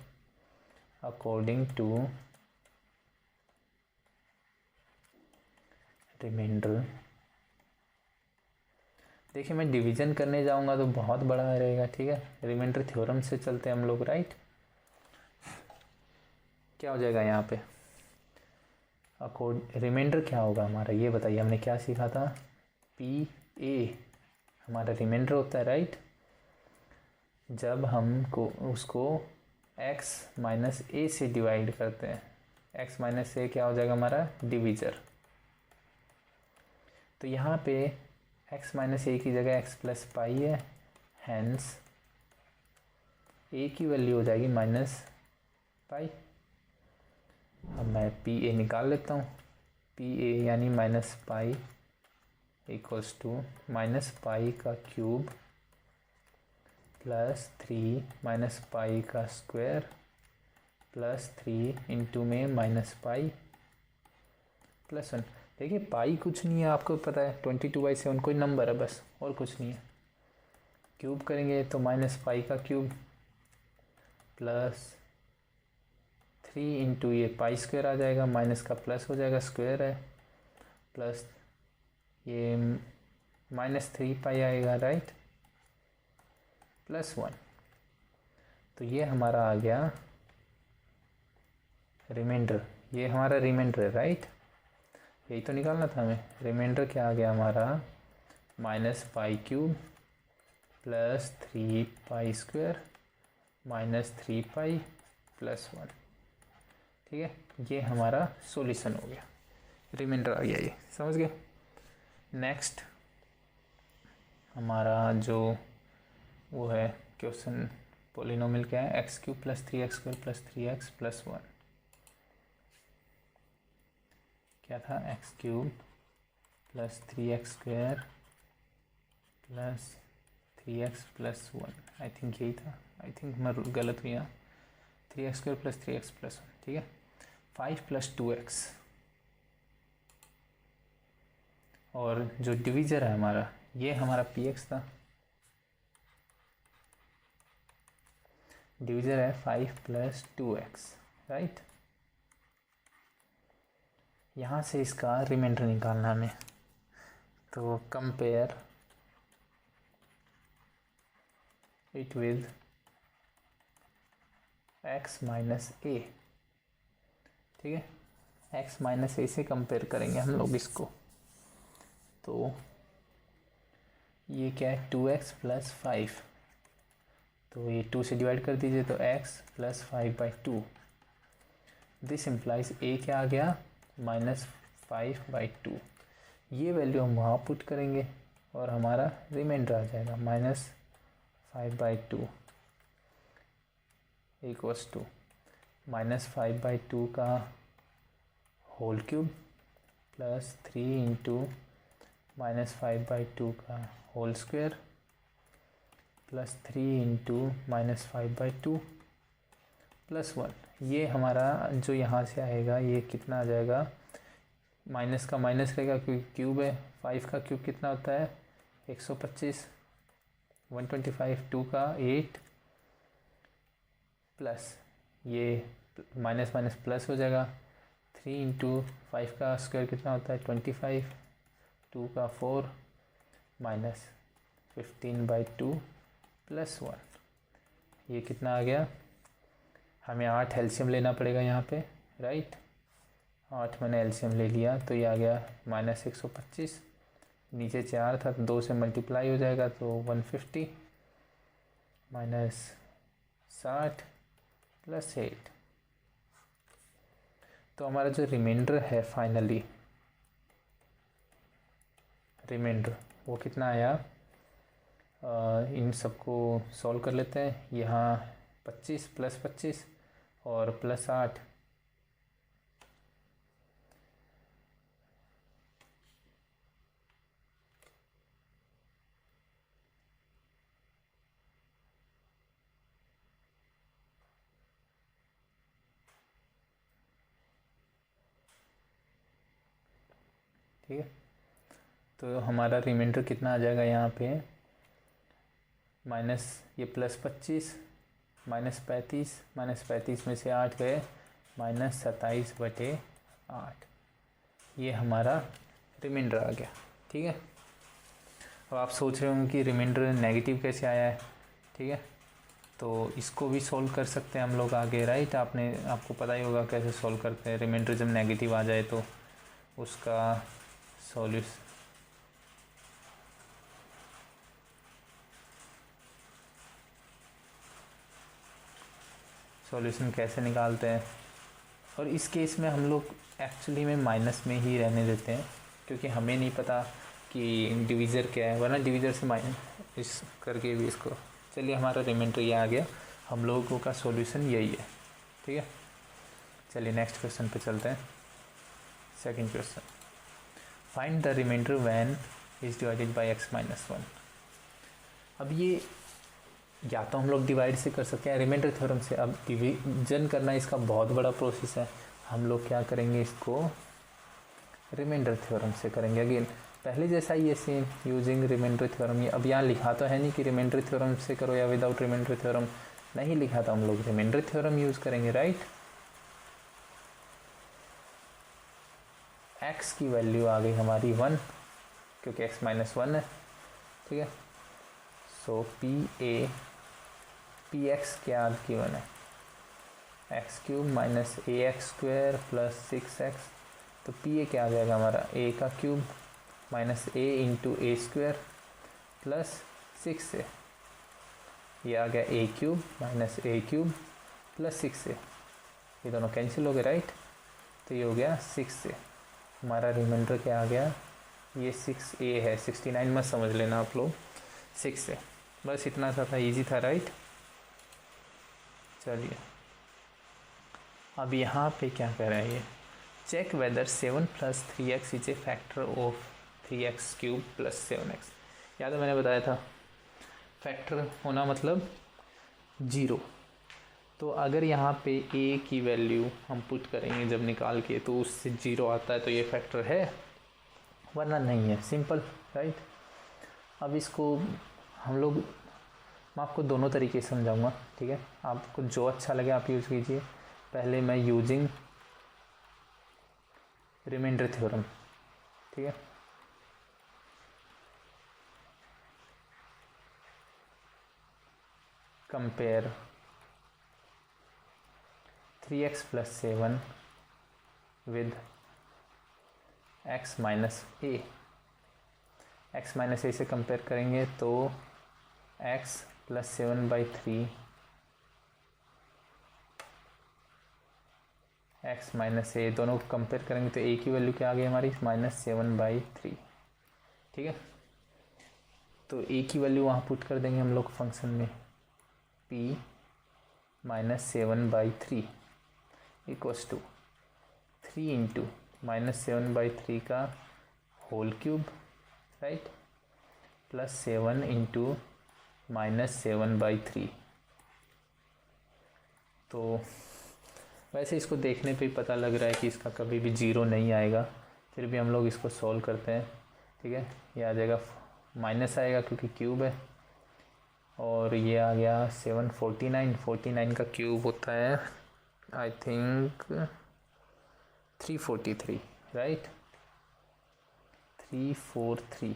अकॉर्डिंग टू रिमाइंडर, देखिए मैं डिवीजन करने जाऊंगा तो बहुत बड़ा रहेगा। ठीक है, रिमाइंडर थ्योरम से चलते हैं हम लोग, राइट। क्या हो जाएगा यहाँ पे, रिमाइंडर क्या होगा हमारा ये बताइए, हमने क्या सीखा था, पी ए हमारा रिमाइंडर होता है, राइट। जब हमको उसको x माइनस ए से डिवाइड करते हैं, x माइनस ए क्या हो जाएगा हमारा डिवीज़र। तो यहाँ पे x माइनस ए की जगह x प्लस पाई है, हैंस a की वैल्यू हो जाएगी माइनस पाई। अब मैं पी ए निकाल लेता हूँ, पी ए यानी minus pi equals to minus pi का क्यूब प्लस 3 माइनस पाई का स्क्वायर प्लस 3 इंटू में माइनस पाई प्लस 1। देखिए पाई कुछ नहीं है, आपको पता है 22/7 कोई नंबर है बस, और कुछ नहीं है। क्यूब करेंगे तो माइनस पाई का क्यूब प्लस 3 इंटू ये पाई स्क्वायर आ जाएगा, माइनस का प्लस हो जाएगा, स्क्वायर है, प्लस ये माइनस 3 पाई आएगा, राइट, प्लस 1। तो ये हमारा आ गया रिमाइंडर, ये हमारा रिमाइंडर है, राइट। यही तो निकालना था हमें। रिमाइंडर क्या आ गया हमारा, minus pi cube plus 3 pi square minus 3 पाई प्लस 1। ठीक है, ये हमारा सॉल्यूशन हो गया, रिमाइंडर आ गया, ये समझ गए। नेक्स्ट हमारा जो वो है क्वेश्चन, पॉलिनोमियल क्या है, x cube plus 3x² plus 3x plus 1। क्या था, x cube plus 3x² plus 3x plus 1, I think यही था, आई थिंक मैं गलत हुई यहाँ, 3x² प्लस 3x प्लस 1। ठीक है, 5 प्लस 2x, और जो डिवीज़र है हमारा ये हमारा px था, डिवीज़र है 5 प्लस 2x, राइट। यहाँ से इसका रिमाइंडर निकालना हमें, तो compare it with x minus a. ठीक है, x माइनस ए से कंपेयर करेंगे हम लोग इसको, तो ये क्या है 2x प्लस 5, तो ये 2 से डिवाइड कर दीजिए, तो x plus 5/2। This implies a क्या आ गया, माइनस 5/2। ये वैल्यू हम वहाँ पुट करेंगे और हमारा रिमाइंडर आ जाएगा माइनस 5/2 इक्वल्स टू माइनस 5/2 का whole cube plus 3 into minus 5/2 का whole square plus 3 into minus 5/2 plus 1। ये हमारा जो यहाँ से आएगा ये कितना आ जाएगा, माइनस का माइनस रहेगा क्योंकि क्यूब है, 5 का क्यूब कितना होता है 125, 125, 2 का 8 प्लस ये माइनस माइनस प्लस हो जाएगा, 3 इंटू 5 का स्क्वायर कितना होता है 25, 2 का 4 माइनस 15/2 प्लस 1। ये कितना आ गया, हमें 8 एलसीएम लेना पड़ेगा यहाँ पे, राइट। 8 मैंने एलसीएम ले लिया तो ये आ गया माइनस 125, नीचे 4 था तो 2 से मल्टीप्लाई हो जाएगा तो 150 माइनस 60 प्लस 8। तो हमारा जो रिमाइंडर है फाइनली, रिमाइंडर वो कितना आया, इन सबको सॉल्व कर लेते हैं। यहाँ 25 प्लस 25 और प्लस 8, ठीक है। तो हमारा रिमाइंडर कितना आ जाएगा यहाँ पे, माइनस ये +25 -35 -35 में से 8 गए, -27/8, ये हमारा रिमाइंडर आ गया। ठीक है। अब आप सोच रहे होंगे कि रिमाइंडर नेगेटिव कैसे आया है। ठीक है, तो इसको भी सॉल्व कर सकते हैं हम लोग आगे, राइट। आपको पता ही होगा कैसे सॉल्व करते हैं। रिमाइंडर जब नेगेटिव आ जाए तो उसका सॉल्यूशन कैसे निकालते हैं। और इस केस में हम लोग एक्चुअली में माइनस में ही रहने देते हैं, क्योंकि हमें नहीं पता कि डिवीज़र क्या है, वरना डिवीज़र से माइनस इस करके भी इसको। चलिए, हमारा रिमाइंडर ये आ गया, हम लोगों का सॉल्यूशन यही है। ठीक है, चलिए नेक्स्ट क्वेश्चन पे चलते हैं। Second question, find the remainder when is divided by x - 1। अब ये या तो हम लोग डिवाइड से कर सकते हैं रिमाइंडर थ्योरम से। अब डिवीजन करना इसका बहुत बड़ा प्रोसेस है, हम लोग क्या करेंगे, इसको रिमाइंडर थ्योरम से करेंगे। अगेन पहले जैसा ही है सेम, यूजिंग रिमाइंडर थ्योरम। अब यहाँ लिखा तो है नहीं कि रिमाइंडर थ्योरम से करो या विदाउट रिमाइंडर थ्योरम, नहीं लिखा था। हम लोग रिमाइंडर थ्योरम यूज़ करेंगे, राइट। x की वैल्यू आ गई हमारी 1, क्योंकि x - 1 है। ठीक है, सो px क्या गिवन है, x³ - ax² + 6x। तो pa क्या आ जाएगा हमारा, a³ - a × a² + 6a। ये आ गया a³ - a³ + 6a। ये दोनों कैंसिल हो गए, राइट। तो ये हो गया 6a। हमारा रिमाइंडर क्या आ गया, ये 6a है। 69 मत समझ लेना आप लोग, 6a। बस इतना सा था, इजी था, राइट। चलिए, अब यहाँ पे क्या कह रहा है ये, check whether 7 + 3x is a factor of 3x³ + 7x। याद है मैंने बताया था फैक्टर होना मतलब 0। तो अगर यहाँ पे a की वैल्यू हम पुट करेंगे जब निकाल के, तो उससे 0 आता है तो ये फैक्टर है, वरना नहीं है। Simple, right. अब इसको हम लोग, मैं आपको दोनों तरीके से समझाऊंगा। ठीक है, आपको जो अच्छा लगे आप यूज़ कीजिए। पहले मैं यूजिंग रिमाइंडर थ्योरम। ठीक है, compare 3x + 7 with x - a। x - a से कंपेयर करेंगे तो x + 7/3 x - a, दोनों को कंपेयर करेंगे तो a की वैल्यू क्या आ गई हमारी, -7/3। ठीक है, तो a की वैल्यू वहाँ पुट कर देंगे हम लोग फंक्शन में, p - 7/3 = 3 × -7/3 का होल क्यूब, राइट, + 7 × -7/3। तो वैसे इसको देखने पे ही पता लग रहा है कि इसका कभी भी 0 नहीं आएगा, फिर भी हम लोग इसको सॉल्व करते हैं। ठीक है, ये आ जाएगा माइनस आएगा क्योंकि क्यूब है, और ये आ गया 749 का क्यूब होता है आई थिंक 343, राइट। 343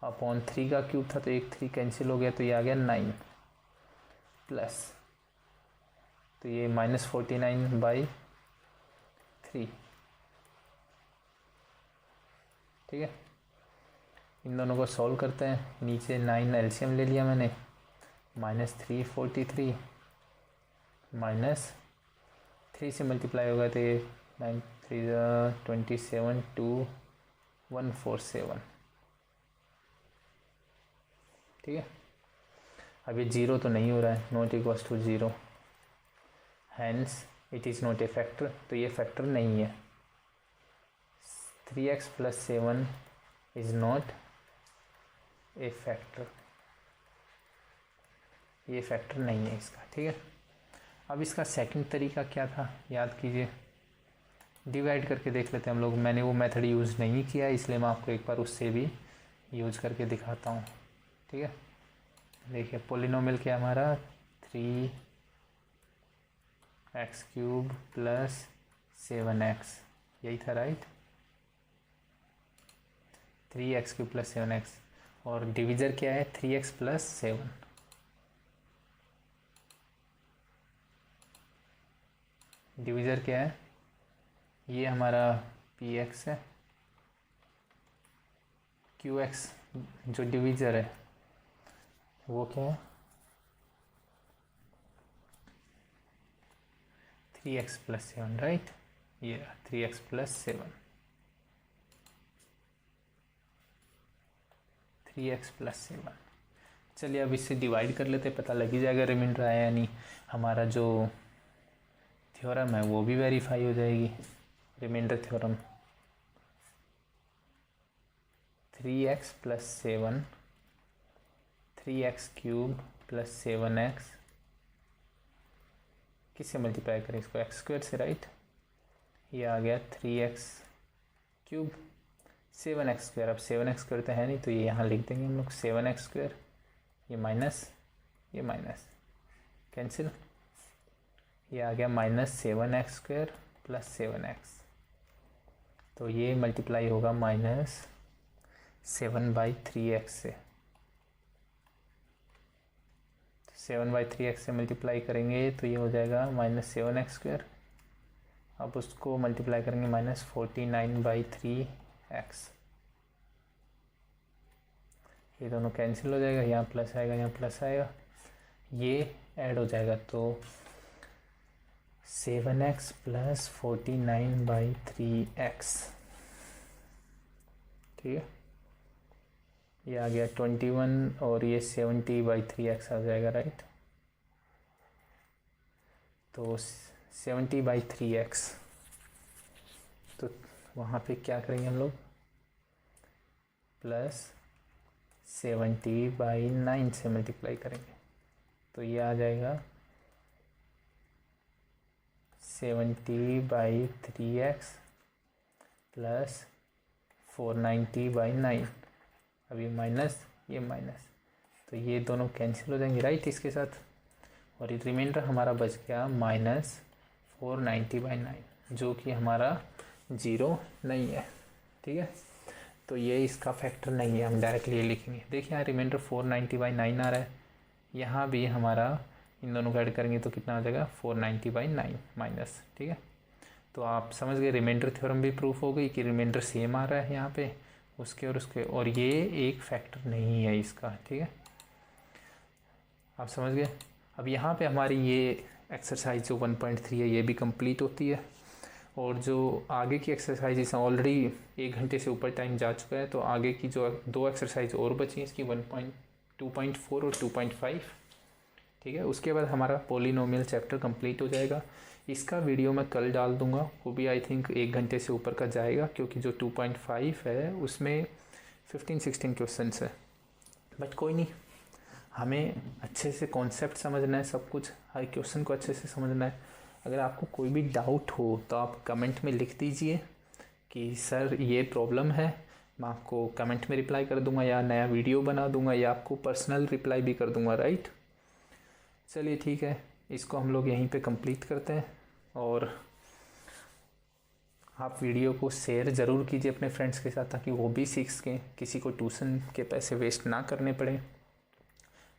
अपॉन 3 का क्यूब था तो एक 3 कैंसिल हो गया, तो ये आ गया 9 प्लस, तो ये -49/3। ठीक है, इन दोनों को सॉल्व करते हैं। नीचे 9 एलसीएम ले लिया मैंने, -343 -3 से मल्टीप्लाई होगा तो ये 9 3 27 2 147। ठीक है, अब ये 0 तो नहीं हो रहा है, not equals to 0, hence it is not a factor. तो ये फैक्टर नहीं है। 3x + 7 is not a factor, ये फैक्टर नहीं है इसका। ठीक है, अब इसका सेकंड तरीका क्या था, याद कीजिए। डिवाइड करके देख लेते हैं हम लोग। मैंने वो मेथड यूज़ नहीं किया इसलिए मैं आपको एक बार उससे भी यूज करके दिखाता हूँ। ठीक है, देखिए पोलिनोमियल क्या हमारा 3x³ प्लस 7x, यही था राइट। 3x³ प्लस 7x, और डिविज़र क्या है 3x प्लस 7। डिविज़र क्या है, ये हमारा px है, qx जो डिविज़र है वो क्या है 3x प्लस 7 राइट। ये 3x प्लस 7, 3x प्लस 7। चलिए अब इससे डिवाइड कर लेते, पता लग ही जाएगा रिमाइंडर आया या नहीं। हमारा जो थ्योरम है वो भी वेरीफाई हो जाएगी, remainder theorem. 3x plus 7, 3x³ plus 7x, किससे मल्टीप्लाई करें इसको, x² से राइट। ये आ गया 3x³ 7x²। अब 7x² तो है नहीं तो ये यहाँ लिख देंगे हम लोग 7x², ये माइनस कैंसिल, ये आ गया -7x² प्लस 7x। तो ये मल्टीप्लाई होगा -7/3x से। 7/3x से मल्टीप्लाई करेंगे तो ये हो जाएगा -7x²। अब उसको मल्टीप्लाई करेंगे -49/3x। ये दोनों कैंसिल हो जाएगा, यहाँ प्लस आएगा, यहाँ प्लस आएगा, ये ऐड हो जाएगा तो 7x प्लस 49/3x। ठीक है, ये आ गया 21 और ये 70/3x आ जाएगा राइट। तो 70/3x, तो वहाँ पे क्या करेंगे हम लोग प्लस 70/9 से मल्टीप्लाई करेंगे तो ये आ जाएगा 70/3x प्लस 490/9। अब ये माइनस, ये माइनस, तो ये दोनों कैंसिल हो जाएंगे राइट इसके साथ, और ये रिमाइंडर हमारा बच गया -490/9 जो कि हमारा 0 नहीं है। ठीक है, तो ये इसका फैक्टर नहीं है, हम डायरेक्टली ये लिखेंगे। देखिए यहाँ रिमाइंडर 490/9 आ रहा है, यहाँ भी हमारा इन दोनों को ऐड करेंगे तो कितना आ जाएगा 490/9 माइनस। ठीक है, तो आप समझ गए, रिमाइंडर थ्योरम भी प्रूफ हो गई कि रिमाइंडर सेम आ रहा है यहाँ पे उसके और उसके, और ये एक फैक्टर नहीं है इसका। ठीक है, आप समझ गए। अब यहाँ पे हमारी ये एक्सरसाइज जो 1.3 है ये भी कंप्लीट होती है, और जो आगे की एक्सरसाइजेस हैं ऑलरेडी 1 घंटे से ऊपर टाइम जा चुका है, तो आगे की जो 2 एक्सरसाइज और बची हैं इसकी 2.4 और 2.5। ठीक है, उसके बाद हमारा पॉलिनोमियल चैप्टर कंप्लीट हो जाएगा। इसका वीडियो मैं कल डाल दूंगा, वो भी आई थिंक 1 घंटे से ऊपर का जाएगा, क्योंकि जो 2.5 है उसमें 15-16 क्वेश्चंस है। बट कोई नहीं, हमें अच्छे से कॉन्सेप्ट समझना है, सब कुछ हर क्वेश्चन को अच्छे से समझना है। अगर आपको कोई भी डाउट हो तो आप कमेंट में लिख दीजिए कि सर ये प्रॉब्लम है, मैं आपको कमेंट में रिप्लाई कर दूंगा, या नया वीडियो बना दूंगा, या आपको पर्सनल रिप्लाई भी कर दूंगा राइट। चलिए ठीक है, इसको हम लोग यहीं पे कंप्लीट करते हैं, और आप वीडियो को शेयर ज़रूर कीजिए अपने फ्रेंड्स के साथ ताकि वो भी सीख सकें, किसी को ट्यूशन के पैसे वेस्ट ना करने पड़े।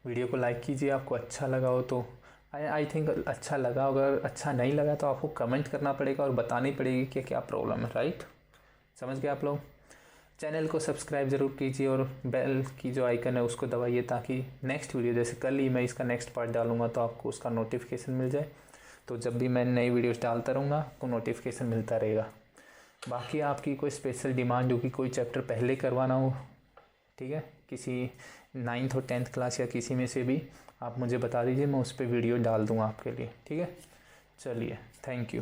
वीडियो को लाइक कीजिए, आपको अच्छा लगा हो तो। आई थिंक अच्छा लगा, अगर अच्छा नहीं लगा तो आपको कमेंट करना पड़ेगा और बतानी पड़ेगी कि क्या प्रॉब्लम है राइट। समझ गए आप लोग। चैनल को सब्सक्राइब ज़रूर कीजिए और बेल की जो आइकन है उसको दबाइए ताकि नेक्स्ट वीडियो, जैसे कल ही मैं इसका नेक्स्ट पार्ट डालूंगा तो आपको उसका नोटिफिकेशन मिल जाए। तो जब भी मैं नई वीडियोस डालता रहूँगा आपको नोटिफिकेशन मिलता रहेगा। बाकी आपकी कोई स्पेशल डिमांड हो कि कोई चैप्टर पहले करवाना हो, ठीक है, किसी 9th और 10th क्लास या किसी में से भी आप मुझे बता दीजिए, मैं उस पर वीडियो डाल दूँगा आपके लिए। ठीक है, चलिए, थैंक यू।